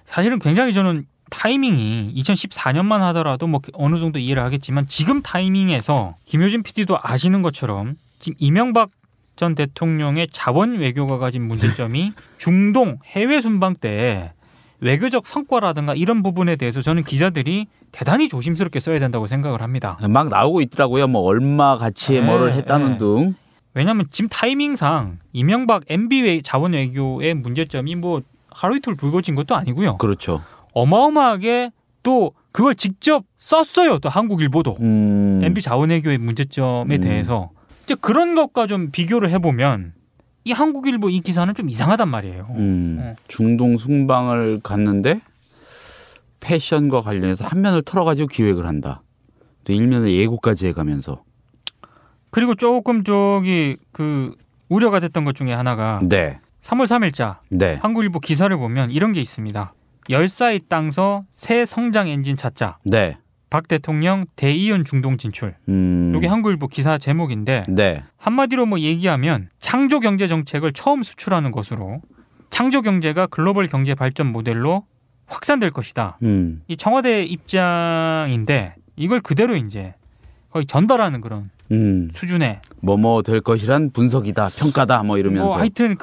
사실은 굉장히 저는 타이밍이 2014년만 하더라도 뭐 어느 정도 이해를 하겠지만 지금 타이밍에서 김효진 PD도 아시는 것처럼 지금 이명박 전 대통령의 자원 외교가 가진 문제점이 중동 해외 순방 때 외교적 성과라든가 이런 부분에 대해서 저는 기자들이 대단히 조심스럽게 써야 된다고 생각을 합니다. 막 나오고 있더라고요. 뭐 얼마 가치에 뭐를 했다는 등. 왜냐하면 지금 타이밍상 이명박 MB 자원 외교의 문제점이 뭐 하루 이틀 불거진 것도 아니고요. 그렇죠. 어마어마하게 또 그걸 직접 썼어요. 또 한국일보도 MB 자원외교의 문제점에 대해서 이제 그런 것과 좀 비교를 해보면 이 한국일보 이 기사는 좀 이상하단 말이에요. 중동 순방을 갔는데 패션과 관련해서 한 면을 털어가지고 기획을 한다. 또 일면에 예고까지 해가면서. 그리고 조금 그 우려가 됐던 것 중에 하나가 3월 3일자 한국일보 기사를 보면 이런 게 있습니다. 열사의 땅서 새 성장 엔진 찾자. 박 대통령 대이윤 중동 진출. 이게 한국일보 기사 제목인데 한마디로 뭐 얘기하면 창조 경제 정책을 처음 수출하는 것으로 창조 경제가 글로벌 경제 발전 모델로 확산될 것이다. 이 청와대 입장인데 이걸 그대로 이제 거의 전달하는 그런 수준의 뭐뭐 될 것이란 분석이다, 평가다, 뭐 이러면서. 뭐 하여튼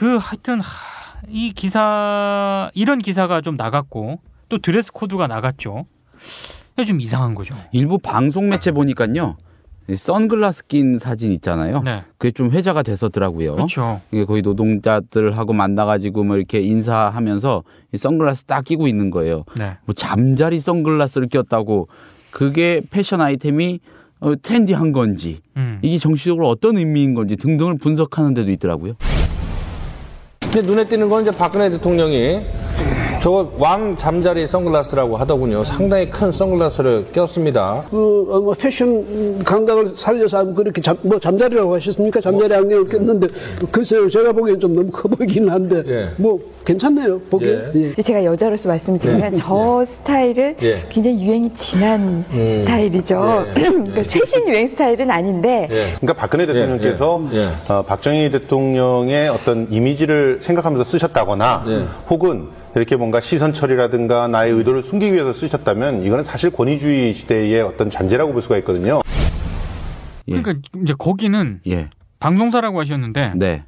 이 기사 이런 기사가 좀 나갔고 또 드레스 코드가 나갔죠. 좀 이상한 거죠. 일부 방송 매체 보니까요. 선글라스 낀 사진 있잖아요. 네. 그게 좀 회자가 됐었더라고요. 그렇죠. 이게 거의 노동자들하고 만나가지고 뭐 이렇게 인사하면서 선글라스 딱 끼고 있는 거예요. 네. 뭐 잠자리 선글라스를 꼈다고 그게 패션 아이템이 트렌디한 건지 이게 정치적으로 어떤 의미인 건지 등등을 분석하는 데도 있더라고요. 근데 눈에 띄는 건 이제 박근혜 대통령이 저거 왕 잠자리 선글라스라고 하더군요. 상당히 큰 선글라스를 꼈습니다. 패션 감각을 살려서 하면 그렇게 잠자리라고 하셨습니까? 잠자리 안경을 꼈는데 글쎄요, 제가 보기엔 좀 너무 커 보이긴 한데 예. 뭐 괜찮네요, 보기에. 예. 예. 제가 여자로서 말씀드리면 저 스타일은 굉장히 유행이 지난 스타일이죠. 그러니까 최신 유행 스타일은 아닌데. 그러니까 박근혜 대통령께서 박정희 대통령의 어떤 이미지를 생각하면서 쓰셨다거나 혹은 이렇게 뭔가 시선 처리라든가 나의 의도를 숨기기 위해서 쓰셨다면 이거는 사실 권위주의 시대의 어떤 잔재라고 볼 수가 있거든요. 그러니까 이제 거기는 방송사라고 하셨는데 네.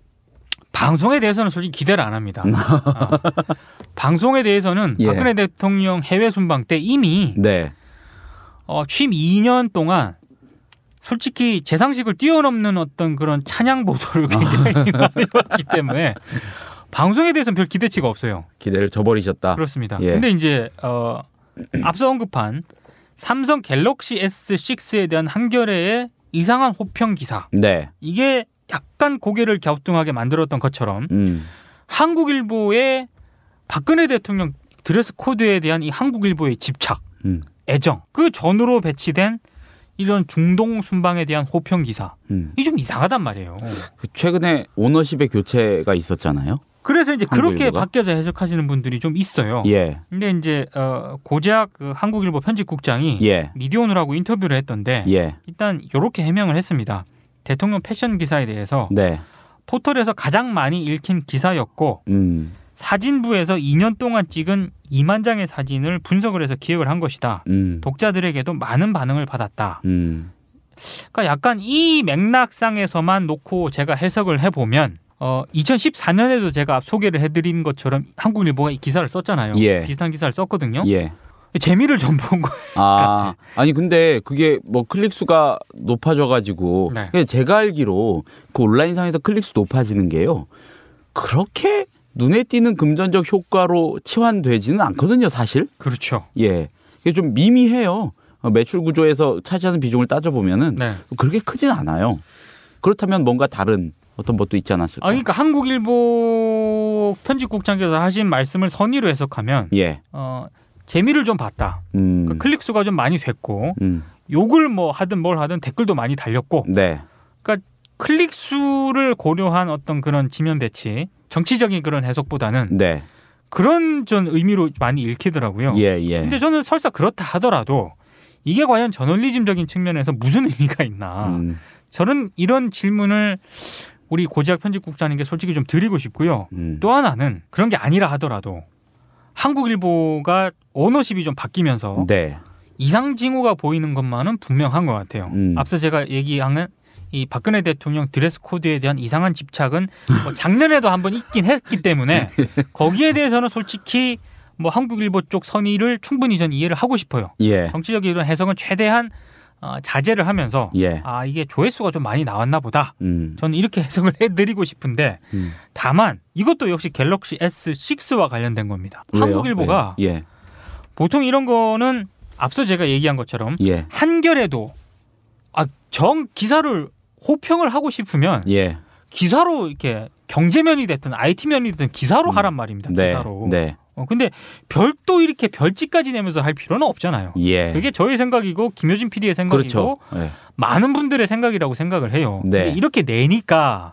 방송에 대해서는 솔직히 기대를 안 합니다. 방송에 대해서는 박근혜 대통령 해외 순방 때 이미 취임 2년 동안 솔직히 제 상식을 뛰어넘는 어떤 그런 찬양 보도를 굉장히 많이 봤기 때문에 방송에 대해서는 별 기대치가 없어요. 기대를 저버리셨다. 그렇습니다. 근데 이제 앞서 언급한 삼성 갤럭시 S6에 대한 한겨레의 이상한 호평 기사. 이게 약간 고개를 갸우뚱하게 만들었던 것처럼 한국일보의 박근혜 대통령 드레스 코드에 대한 이 한국일보의 집착, 애정, 그 전후로 배치된 이런 중동 순방에 대한 호평 기사. 이게 좀 이상하단 말이에요. 최근에 오너십의 교체가 있었잖아요. 그래서 이제 그렇게 한국일보가? 바뀌어서 해석하시는 분들이 좀 있어요. 근데 이제 고재학 그 한국일보 편집국장이 미디어오늘하고 인터뷰를 했던데 일단 이렇게 해명을 했습니다. 대통령 패션 기사에 대해서 포털에서 가장 많이 읽힌 기사였고 사진부에서 2년 동안 찍은 2만 장의 사진을 분석을 해서 기획을 한 것이다. 독자들에게도 많은 반응을 받았다. 그러니까 약간 이 맥락상에서만 놓고 제가 해석을 해보면 2014년에도 제가 소개를 해드린 것처럼 한국일보가 이 기사를 썼잖아요. 비슷한 기사를 썼거든요. 재미를 좀 본 거예요. 아니 근데 그게 뭐 클릭 수가 높아져가지고 제가 알기로 그 온라인상에서 클릭 수 높아지는 게요. 그렇게 눈에 띄는 금전적 효과로 치환되지는 않거든요, 사실. 그렇죠. 이게 좀 미미해요. 매출 구조에서 차지하는 비중을 따져보면은 그렇게 크진 않아요. 그렇다면 뭔가 다른 어떤 것도 있지 않았을까? 그러니까 한국일보 편집국장께서 하신 말씀을 선의로 해석하면 재미를 좀 봤다. 그러니까 클릭 수가 좀 많이 됐고 욕을 뭐 하든 뭘 하든 댓글도 많이 달렸고 그러니까 클릭 수를 고려한 어떤 그런 지면 배치, 정치적인 그런 해석보다는 그런 전 의미로 많이 읽히더라고요. 근데 저는 설사 그렇다 하더라도 이게 과연 저널리즘적인 측면에서 무슨 의미가 있나. 저는 이런 질문을 우리 고재학 편집국장님께 솔직히 좀 드리고 싶고요. 또 하나는 그런 게 아니라 하더라도 한국일보가 오너십이 좀 바뀌면서 이상 징후가 보이는 것만은 분명한 것 같아요. 앞서 제가 얘기한 이 박근혜 대통령 드레스 코드에 대한 이상한 집착은 뭐 작년에도 한번 있긴 했기 때문에 거기에 대해서는 솔직히 뭐 한국일보 쪽 선의를 충분히 전 이해를 하고 싶어요. 정치적인 이런 해석은 최대한 자제를 하면서 이게 조회수가 좀 많이 나왔나 보다. 저는 이렇게 해석을 해드리고 싶은데 다만 이것도 역시 갤럭시 S6와 관련된 겁니다. 왜요? 한국일보가 보통 이런 거는 앞서 제가 얘기한 것처럼 한겨레도 정 기사를 호평을 하고 싶으면 기사로 이렇게 경제면이 됐든 IT면이 됐든 기사로 하란 말입니다. 기사로. 근데 별도 이렇게 별지까지 내면서 할 필요는 없잖아요. 그게 저의 생각이고 김효진 PD의 생각이고 많은 분들의 생각이라고 생각을 해요. 근데 이렇게 내니까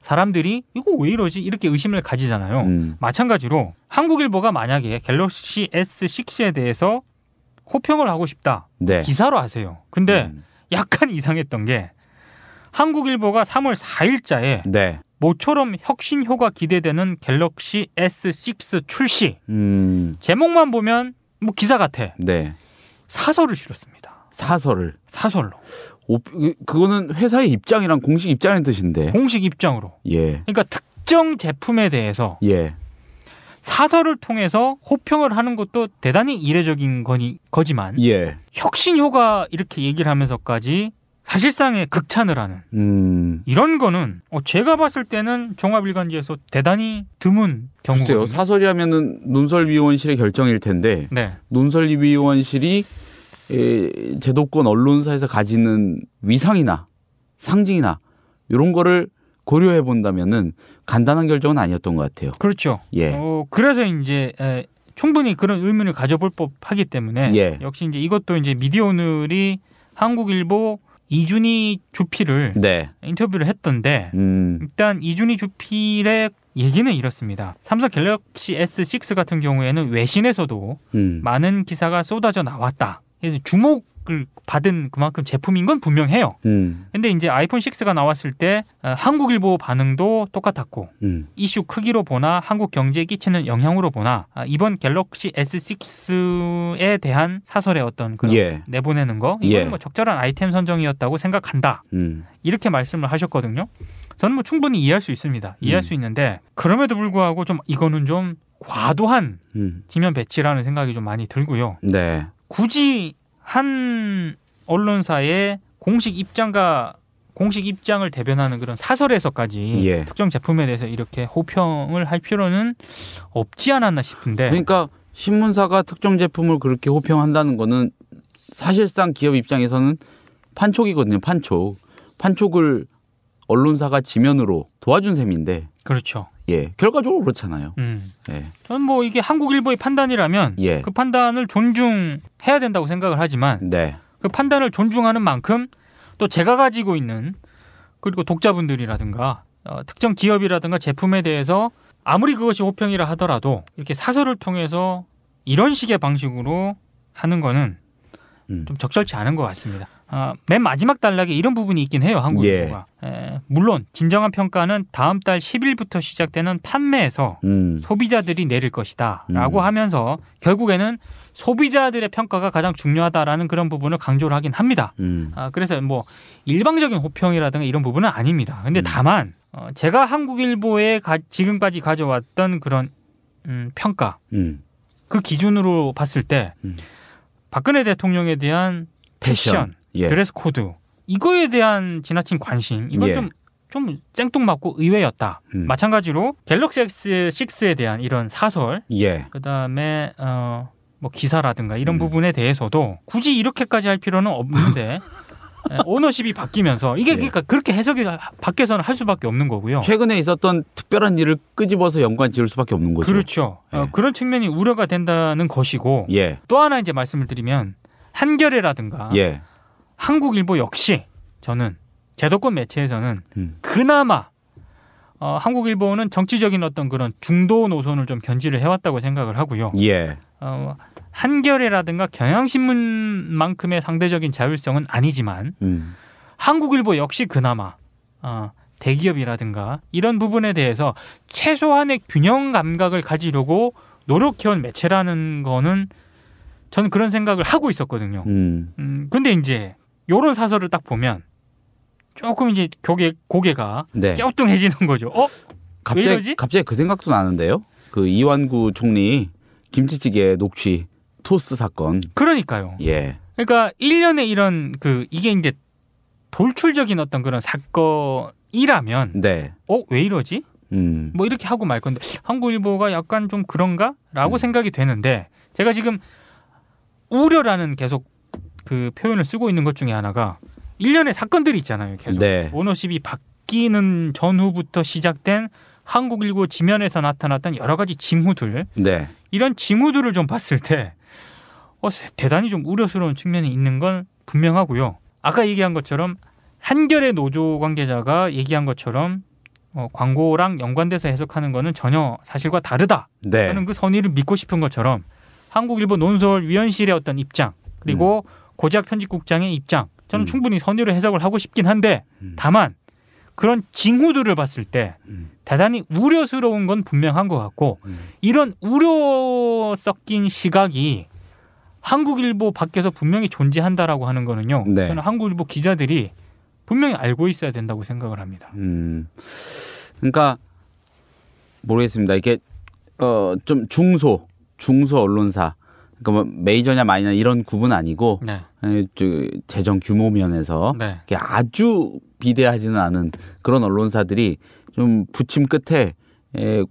사람들이 이거 왜 이러지? 이렇게 의심을 가지잖아요. 마찬가지로 한국일보가 만약에 갤럭시 S6에 대해서 호평을 하고 싶다. 기사로 하세요. 근데 약간 이상했던 게 한국일보가 3월 4일자에 모처럼 혁신효가 기대되는 갤럭시 S6 출시 제목만 보면 뭐 기사 같아. 사설을 실었습니다. 사설을? 사설로. 그거는 회사의 입장이랑 공식 입장의 뜻인데. 공식 입장으로. 예. 그러니까 특정 제품에 대해서 예. 사설을 통해서 호평을 하는 것도 대단히 이례적인 거지만 예. 혁신효가 이렇게 얘기를 하면서까지 사실상의 극찬을 하는 이런 거는 제가 봤을 때는 종합일간지에서 대단히 드문 경우거든요. 사설이라면은 논설위원실의 결정일 텐데 네. 논설위원실이 제도권 언론사에서 가지는 위상이나 상징이나 이런 거를 고려해 본다면은 간단한 결정은 아니었던 것 같아요. 그렇죠. 예. 그래서 이제 충분히 그런 의문을 가져볼 법하기 때문에 예. 역시 이제 이것도 이제 미디어오늘이 한국일보 이준희 주필을 네. 인터뷰를 했던데 일단 이준희 주필의 얘기는 이렇습니다. 삼성 갤럭시 S6 같은 경우에는 외신에서도 많은 기사가 쏟아져 나왔다. 그래서 주목을 받은 그만큼 제품인 건 분명해요. 근데 이제 아이폰 6가 나왔을 때 한국일보 반응도 똑같았고 이슈 크기로 보나 한국 경제에 끼치는 영향으로 보나 이번 갤럭시 S6에 대한 사설의 어떤 그런 내보내는 거 이건 뭐 적절한 아이템 선정이었다고 생각한다. 이렇게 말씀을 하셨거든요. 저는 뭐 충분히 이해할 수 있습니다. 이해할 수 있는데 그럼에도 불구하고 좀 이거는 좀 과도한 지면 배치라는 생각이 좀 많이 들고요. 네. 굳이 한 언론사의 공식 입장을 대변하는 그런 사설에서까지 특정 제품에 대해서 이렇게 호평을 할 필요는 없지 않았나 싶은데. 그러니까 신문사가 특정 제품을 그렇게 호평한다는 거는 사실상 기업 입장에서는 판촉이거든요. 판촉을 언론사가 지면으로 도와준 셈인데. 그렇죠. 예, 결과적으로 그렇잖아요. 예. 저는 뭐 이게 한국일보의 판단이라면 그 판단을 존중해야 된다고 생각을 하지만 그 판단을 존중하는 만큼 또 제가 가지고 있는 그리고 독자분들이라든가 특정 기업이라든가 제품에 대해서 아무리 그것이 호평이라 하더라도 이렇게 사설을 통해서 이런 식의 방식으로 하는 거는 좀 적절치 않은 것 같습니다. 맨 마지막 단락에 이런 부분이 있긴 해요. 한국일보가. 물론 진정한 평가는 다음 달 10일부터 시작되는 판매에서 소비자들이 내릴 것이다 라고 하면서 결국에는 소비자들의 평가가 가장 중요하다라는 그런 부분을 강조를 하긴 합니다. 그래서 뭐 일방적인 호평이라든가 이런 부분은 아닙니다. 근데 다만 제가 한국일보에 지금까지 가져왔던 그런 평가 그 기준으로 봤을 때 박근혜 대통령에 대한 패션, 드레스 코드 이거에 대한 지나친 관심 이건 좀 생뚱맞고 의외였다. 마찬가지로 갤럭시 S6에 대한 이런 사설 그다음에 뭐 기사라든가 이런 부분에 대해서도 굳이 이렇게까지 할 필요는 없는데 오너십이 바뀌면서 이게 그러니까 그렇게 해석이 밖에서는 할 수밖에 없는 거고요. 최근에 있었던 특별한 일을 끄집어서 연관 지을 수밖에 없는 거죠. 그렇죠. 그런 측면이 우려가 된다는 것이고 또 하나 이제 말씀을 드리면 한겨레라든가 한국일보 역시 저는 제도권 매체에서는 그나마 한국일보는 정치적인 어떤 그런 중도 노선을 좀 견지를 해왔다고 생각을 하고요. 한겨레라든가 경향신문만큼의 상대적인 자율성은 아니지만 한국일보 역시 그나마 대기업이라든가 이런 부분에 대해서 최소한의 균형 감각을 가지려고 노력해온 매체라는 거는 저는 그런 생각을 하고 있었거든요. 근데 이제 이런 사설을 딱 보면 조금 이제 고개가 갸우뚱해지는 거죠. 왜 이러지? 갑자기 그 생각도 나는데요. 그 이완구 총리 김치찌개 녹취 토스 사건. 그러니까요. 그러니까 1년에 이런 이게 이제 돌출적인 어떤 그런 사건이라면 왜 이러지? 뭐 이렇게 하고 말 건데 한국일보가 약간 좀 그런가라고 생각이 되는데 제가 지금 우려라는 계속 그 표현을 쓰고 있는 것 중에 하나가 1년의 사건들이 있잖아요. 계속 오너십이 바뀌는 전후부터 시작된 한국일보 지면에서 나타났던 여러 가지 징후들 이런 징후들을 좀 봤을 때 대단히 좀 우려스러운 측면이 있는 건 분명하고요. 아까 얘기한 것처럼 한겨레 노조 관계자가 얘기한 것처럼 광고랑 연관돼서 해석하는 거는 전혀 사실과 다르다. 저는 그 선의를 믿고 싶은 것처럼 한국일보 논설위원실의 어떤 입장 그리고 고재학 편집국장의 입장 저는 충분히 선의로 해석을 하고 싶긴 한데 다만 그런 징후들을 봤을 때 대단히 우려스러운 건 분명한 것 같고 이런 우려 섞인 시각이 한국일보 밖에서 분명히 존재한다라고 하는 거는요. 네. 저는 한국일보 기자들이 분명히 알고 있어야 된다고 생각을 합니다. 그러니까 모르겠습니다. 이게 좀 중소 언론사, 그러니까 뭐 메이저냐 마이너냐 이런 구분 아니고 네. 재정 규모 면에서 네. 아주 비대하지는 않은 그런 언론사들이 좀 부침 끝에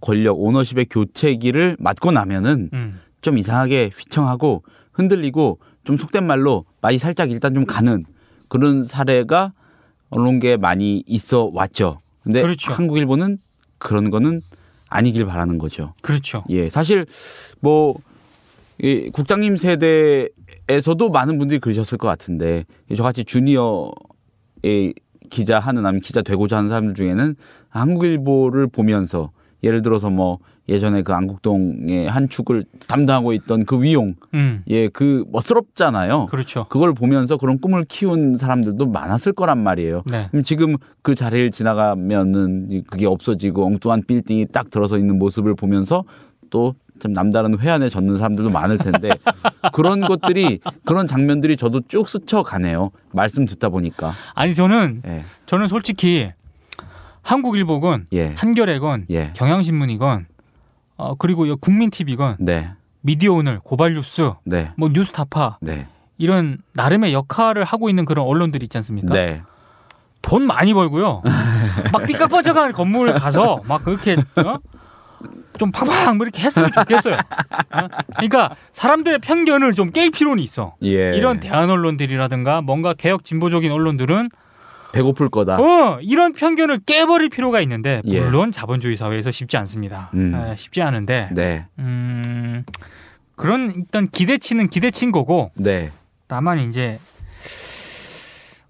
권력 오너십의 교체기를 맞고 나면은 좀 이상하게 휘청하고 흔들리고 좀 속된 말로 맛이 살짝 일단 좀 가는 그런 사례가 언론계에 많이 있어 왔죠. 근데 그렇죠. 한국일보는 그런 거는 아니길 바라는 거죠. 그렇죠. 예, 사실 뭐 이 국장님 세대에서도 많은 분들이 그러셨을 것 같은데 저같이 주니어의 기자 하는 아니면 기자 되고자 하는 사람들 중에는 한국일보를 보면서 예를 들어서 뭐 예전에 그 안국동의 한 축을 담당하고 있던 그 위용, 예, 그 멋스럽잖아요. 그렇죠. 그걸 보면서 그런 꿈을 키운 사람들도 많았을 거란 말이에요. 네. 그럼 지금 그 자리를 지나가면은 그게 없어지고 엉뚱한 빌딩이 딱 들어서 있는 모습을 보면서 또 좀 남다른 회한에 젖는 사람들도 많을 텐데 그런 것들이 그런 장면들이 저도 쭉 스쳐가네요. 말씀 듣다 보니까. 아니 저는 솔직히 한국일보건 예. 한겨레건 예. 경향신문이건 그리고 국민TV건 네. 미디어오늘, 고발뉴스, 네. 뭐 뉴스타파 네. 이런 나름의 역할을 하고 있는 그런 언론들 있지 않습니까? 네. 돈 많이 벌고요. 막 삐까뻔쩍한 건물 가서 막 그렇게 좀 팡팡 이렇게 했으면 좋겠어요. 그러니까 사람들의 편견을 좀 깰 필요는 있어. 예. 이런 대한 언론들이라든가 뭔가 개혁 진보적인 언론들은 배고플 거다. 이런 편견을 깨버릴 필요가 있는데 예. 물론 자본주의 사회에서 쉽지 않습니다. 쉽지 않은데 네. 그런 일단 기대치는 기대치인 거고 네. 다만 이제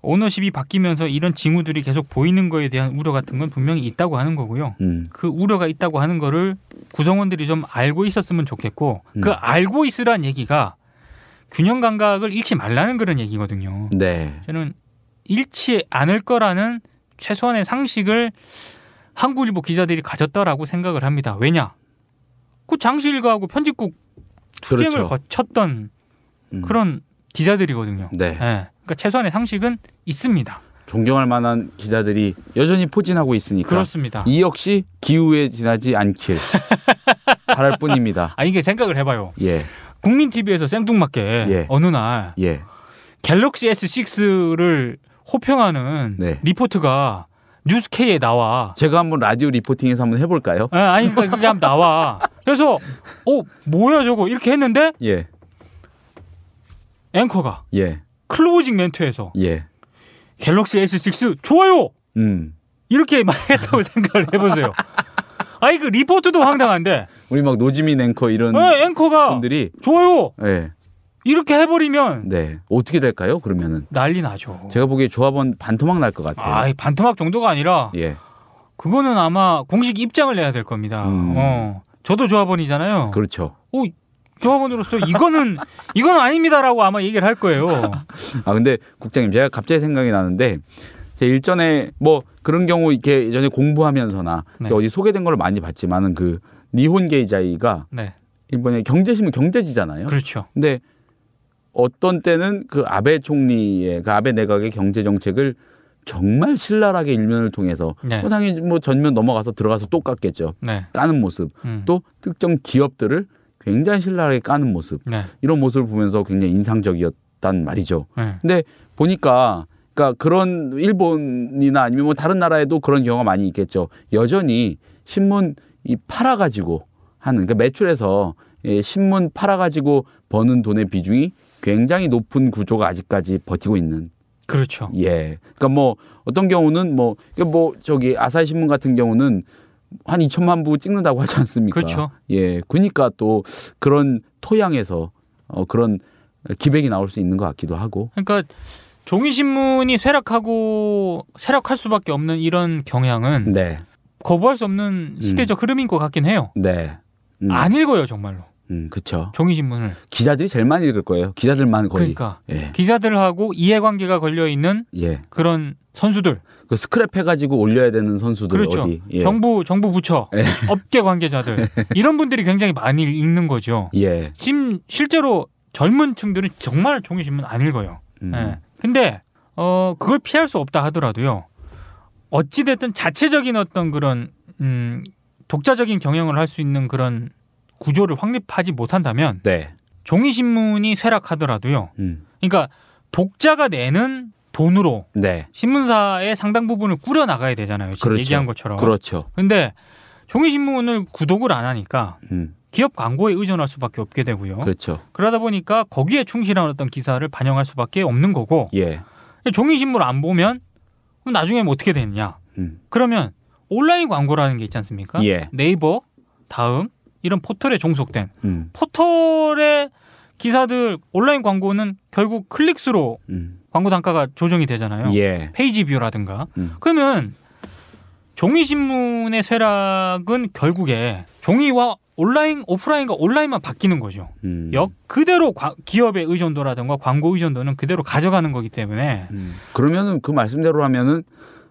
오너십이 바뀌면서 이런 징후들이 계속 보이는 거에 대한 우려 같은 건 분명히 있다고 하는 거고요. 그 우려가 있다고 하는 거를 구성원들이 좀 알고 있었으면 좋겠고 그 알고 있으란 얘기가 균형 감각을 잃지 말라는 그런 얘기거든요. 네. 저는 잃지 않을 거라는 최소한의 상식을 한국일보 기자들이 가졌다라고 생각을 합니다. 왜냐? 그 장시일가하고 편집국 투쟁을 그렇죠. 거쳤던 그런 기자들이거든요. 네. 네. 그러니까 최소한의 상식은 있습니다. 존경할 만한 기자들이 여전히 포진하고 있으니까 그렇습니다. 이 역시 기우에 지나지 않길 바랄 뿐입니다. 이게 생각을 해봐요. 예. 국민TV에서 생뚱맞게 예. 어느 날 예. 갤럭시 S6를 호평하는 네. 리포트가 뉴스K에 나와. 제가 한번 라디오 리포팅에서 한번 해볼까요? 아니 그러니까 그게 한번 나와. 그래서 뭐야 저거 이렇게 했는데 예. 앵커가 예. 클로징 멘트에서 예. 갤럭시 S6 좋아요. 이렇게 말했다고 생각을 해보세요. 그 리포트도 황당한데 우리 막 노지민 앵커 이런 앵커가 분들이 좋아요. 네. 이렇게 해버리면 네. 어떻게 될까요? 그러면은 난리 나죠. 제가 보기에 조합원 반토막 날 것 같아요. 반토막 정도가 아니라 예. 그거는 아마 공식 입장을 내야 될 겁니다. 저도 조합원이잖아요. 그렇죠. 조합원으로서 이건 아닙니다라고 아마 얘기를 할 거예요. 근데 국장님 제가 갑자기 생각이 나는데 제 일전에 뭐 그런 경우 이렇게 예전에 공부하면서나 네. 어디 소개된 걸 많이 봤지만은 그 니혼 게이자이가 네. 이번에 경제신문 경제지잖아요. 그렇죠. 근데 어떤 때는 그 아베 총리의 그 아베 내각의 경제 정책을 정말 신랄하게 일면을 통해서 네. 당연히 뭐 전면 넘어가서 들어가서 또 깠겠죠. 네. 까는 모습. 또 특정 기업들을 굉장히 신랄하게 까는 모습. 네. 이런 모습을 보면서 굉장히 인상적이었단 말이죠. 네. 근데 보니까 그러니까 그런 일본이나 아니면 뭐 다른 나라에도 그런 경우가 많이 있겠죠. 여전히 신문 팔아가지고 하는 그러니까 매출에서 신문 팔아가지고 버는 돈의 비중이 굉장히 높은 구조가 아직까지 버티고 있는. 그렇죠. 예. 그러니까 뭐 어떤 경우는 저기 아사히 신문 같은 경우는 한 2천만 부 찍는다고 하지 않습니까? 그렇죠. 예. 그러니까 또 그런 토양에서 그런 기백이 나올 수 있는 것 같기도 하고. 그러니까 종이 신문이 쇠락할 수밖에 없는 이런 경향은 네. 거부할 수 없는 시대적 흐름인 것 같긴 해요. 네. 안 읽어요 정말로. 그렇죠. 종이 신문을 기자들이 제일 많이 읽을 거예요. 기자들만 거의. 그러니까 예. 기자들하고 이해관계가 걸려 있는 예. 그런 선수들. 그 스크랩 해가지고 올려야 되는 선수들 그렇죠. 어디. 예. 정부 부처, 업계 관계자들 이런 분들이 굉장히 많이 읽는 거죠. 예. 지금 실제로 젊은 층들은 정말 종이신문 안 읽어요. 예. 근데 그걸 피할 수 없다 하더라도요. 어찌됐든 자체적인 어떤 그런 독자적인 경영을 할 수 있는 그런 구조를 확립하지 못한다면 네. 종이신문이 쇠락하더라도요. 그러니까 독자가 내는 돈으로 네. 신문사의 상당 부분을 꾸려 나가야 되잖아요. 지금 그렇죠. 얘기한 것처럼. 그렇죠. 근데 종이신문을 구독을 안 하니까 기업 광고에 의존할 수밖에 없게 되고요. 그렇죠. 그러다 보니까 거기에 충실한 어떤 기사를 반영할 수밖에 없는 거고. 예. 종이신문 안 보면 그럼 나중에 뭐 어떻게 되느냐. 그러면 온라인 광고라는 게 있지 않습니까? 예. 네이버, 다음 이런 포털에 종속된 포털의 기사들 온라인 광고는 결국 클릭수로 광고 단가가 조정이 되잖아요. 예. 페이지 뷰라든가. 그러면 종이신문의 쇠락은 결국에 종이와 온라인, 오프라인과 온라인만 바뀌는 거죠. 그대로 기업의 의존도라든가 광고 의존도는 그대로 가져가는 거기 때문에. 그러면은 그 말씀대로 하면은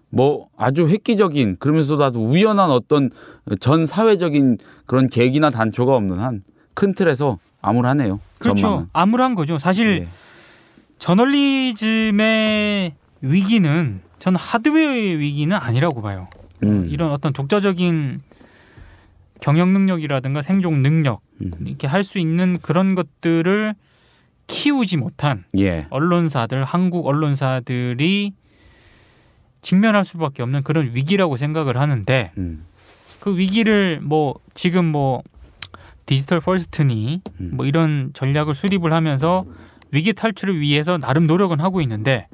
뭐 아주 획기적인 그러면서도 아주 우연한 어떤 전 사회적인 그런 계기나 단초가 없는 한 큰 틀에서 암울하네요. 그렇죠. 전망은. 암울한 거죠. 사실 네. 저널리즘의 위기는 저는 하드웨어의 위기는 아니라고 봐요. 이런 어떤 독자적인 경영 능력이라든가 생존 능력 이렇게 할 수 있는 그런 것들을 키우지 못한 예. 언론사들, 한국 언론사들이 직면할 수밖에 없는 그런 위기라고 생각을 하는데 그 위기를 뭐 지금 뭐 디지털 퍼스트니 뭐 이런 전략을 수립을 하면서 위기 탈출을 위해서 나름 노력은 하고 있는데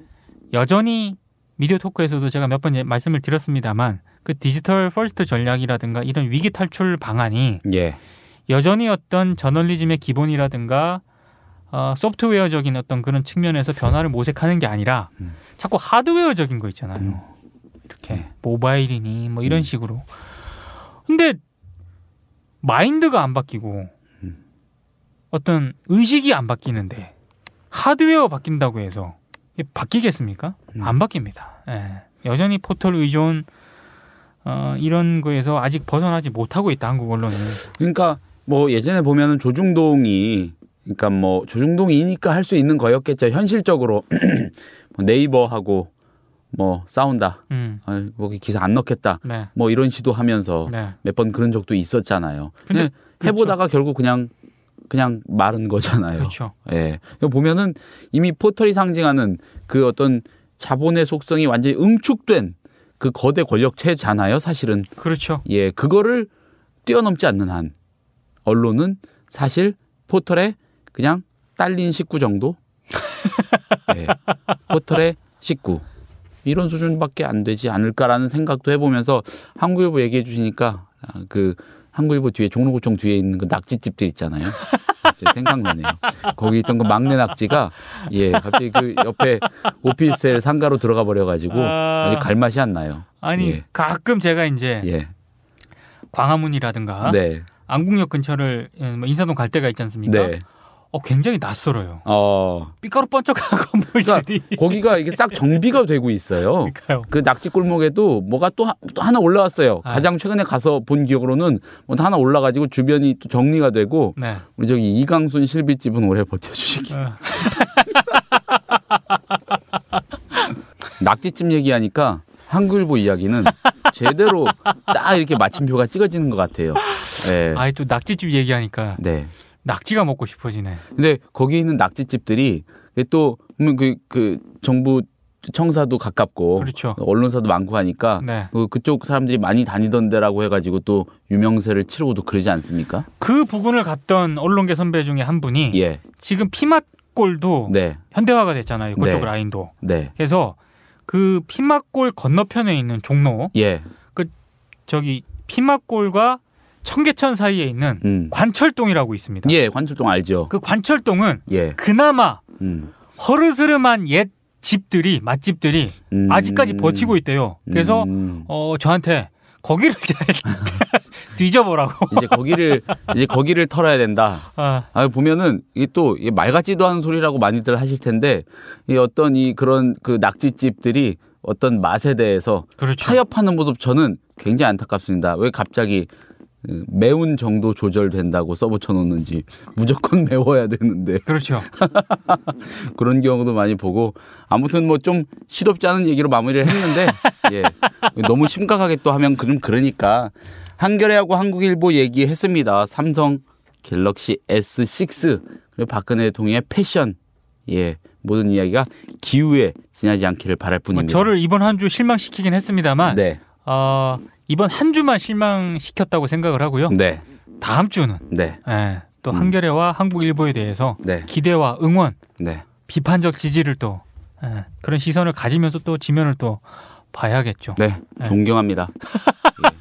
여전히 미디어 토크에서도 제가 몇 번 말씀을 드렸습니다만 그 디지털 퍼스트 전략이라든가 이런 위기 탈출 방안이 예. 여전히 어떤 저널리즘의 기본이라든가 소프트웨어적인 어떤 그런 측면에서 변화를 모색하는 게 아니라 자꾸 하드웨어적인 거 있잖아요. 이렇게 모바일이니 뭐 이런 식으로. 근데 마인드가 안 바뀌고 어떤 의식이 안 바뀌는데 하드웨어 바뀐다고 해서 바뀌겠습니까? 안 바뀝니다. 예. 여전히 포털 의존 이런 거에서 아직 벗어나지 못하고 있다, 한국 언론은. 그러니까 뭐 예전에 보면은 조중동이 그러니까 뭐 조중동이니까 할 수 있는 거였겠죠. 현실적으로 네이버하고 뭐 싸운다. 거기 기사 안 넣겠다. 네. 뭐 이런 시도하면서 네. 몇 번 그런 적도 있었잖아요. 근데 해보다가 결국 그냥 마른 거잖아요. 그렇죠. 예. 보면은 이미 포털이 상징하는 그 어떤 자본의 속성이 완전히 응축된 그 거대 권력체잖아요, 사실은. 그렇죠. 예, 그거를 뛰어넘지 않는 한 언론은 사실 포털에 그냥 딸린 식구 정도. 예, 포털의 식구. 이런 수준밖에 안 되지 않을까라는 생각도 해보면서 한국일보 얘기해 주시니까 그 한국일보 뒤에 종로구청 뒤에 있는 그 낙지집들 있잖아요. 생각나네요. 거기 있던 그 막내 낙지가 예 갑자기 그 옆에 오피스텔 상가로 들어가 버려가지고 아주 갈맛이 안 나요. 아니 예. 가끔 제가 이제 예. 광화문이라든가 네. 안국역 근처를 인사동 갈 때가 있지 않습니까? 네. 굉장히 낯설어요. 삐까로 번쩍한 건물들이. 그러니까 거기가 이게 싹 정비가 되고 있어요. 그러니까요. 그 낙지 골목에도 뭐가 또 하나 올라왔어요. 가장 최근에 가서 본 기억으로는 뭐 하나 올라가지고 주변이 또 정리가 되고 네. 우리 저기 이강순 실비집은 오래 버텨주시기. 낙지집 얘기하니까 한글보 이야기는 제대로 딱 이렇게 마침표가 찍어지는 것 같아요. 네. 아이 또 낙지집 얘기하니까. 네. 낙지가 먹고 싶어지네. 근데 거기 있는 낙지집들이 또 그 정부 청사도 가깝고 그렇죠. 언론사도 많고 하니까 네. 그쪽 사람들이 많이 다니던 데라고 해가지고 또 유명세를 치르고도 그러지 않습니까? 그 부근을 갔던 언론계 선배 중에 한 분이 예. 지금 피맛골도 네. 현대화가 됐잖아요. 그쪽 네. 라인도. 네. 그래서 그 피맛골 건너편에 있는 종로, 예. 그 저기 피맛골과 청계천 사이에 있는 관철동이라고 있습니다. 예, 관철동 알죠. 그 관철동은 예. 그나마 허르스름한 옛 집들이 맛집들이 아직까지 버티고 있대요. 그래서 저한테 거기를 뒤져보라고. 이제 거기를 털어야 된다. 보면은 이게 또 말 같지도 않은 소리라고 많이들 하실 텐데 이 어떤 그런 그 낙지집들이 어떤 맛에 대해서 그렇죠. 타협하는 모습 저는 굉장히 안타깝습니다. 왜 갑자기 매운 정도 조절된다고 써붙여 놓는지 무조건 매워야 되는데 그렇죠. 그런 경우도 많이 보고 아무튼 뭐 좀 시덥지 않은 얘기로 마무리를 했는데 예. 너무 심각하게 또 하면 그러니까 한겨레하고 한국일보 얘기했습니다. 삼성 갤럭시 S6 그리고 박근혜 대통령의 패션 예 모든 이야기가 기우에 지나지 않기를 바랄 뿐입니다. 저를 이번 한 주 실망시키긴 했습니다만 네. 이번 한 주만 실망시켰다고 생각을 하고요. 네. 다음 주는 네. 예, 또 한겨레와 한국일보에 대해서 네. 기대와 응원, 네. 비판적 지지를 또 그런 시선을 가지면서 또 지면을 또 봐야겠죠. 네, 존경합니다. 예.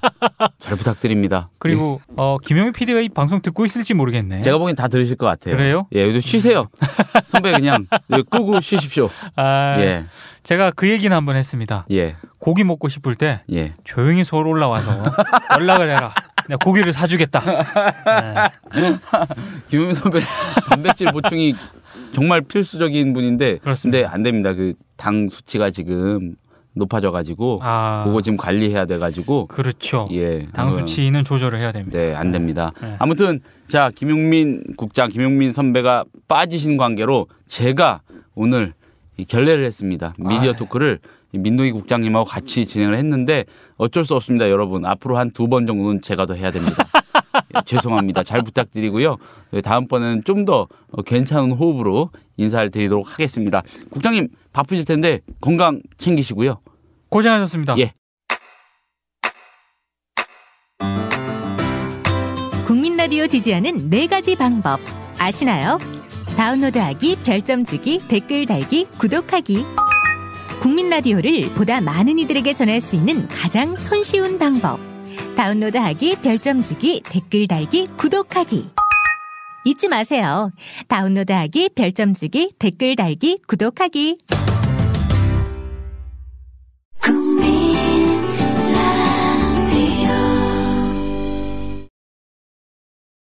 잘 부탁드립니다. 그리고 김용민 PD가 이 방송 듣고 있을지 모르겠네. 제가 보기엔 다 들으실 것 같아요. 그래요? 예, 쉬세요. 선배 그냥 끄고 쉬십시오. 예. 제가 그 얘기는 한번 했습니다. 예. 고기 먹고 싶을 때 예. 조용히 서울 올라와서 연락을 해라. 내가 고기를 사주겠다. 김용민 선배 단백질 보충이 정말 필수적인 분인데, 그렇습니다. 근데 안 됩니다. 그 당 수치가 지금 높아져가지고 그거 지금 관리해야 돼가지고. 그렇죠. 예. 당 수치는 조절을 해야 됩니다. 네, 안 됩니다. 아무튼 자 김용민 국장, 김용민 선배가 빠지신 관계로 제가 오늘 결례를 했습니다. 미디어 토크를 민동기 국장님하고 같이 진행을 했는데 어쩔 수 없습니다, 여러분. 앞으로 한 2번 정도는 제가 더 해야 됩니다. 죄송합니다. 잘 부탁드리고요. 다음번에는 좀 더 괜찮은 호흡으로 인사를 드리도록 하겠습니다. 국장님 바쁘실 텐데 건강 챙기시고요. 고생하셨습니다. 예. 국민 라디오 지지하는 4가지 방법 아시나요? 다운로드하기, 별점 주기, 댓글 달기, 구독하기. 국민 라디오를 보다 많은 이들에게 전할 수 있는 가장 손쉬운 방법. 다운로드하기, 별점 주기, 댓글 달기, 구독하기. 잊지 마세요. 다운로드하기, 별점 주기, 댓글 달기, 구독하기.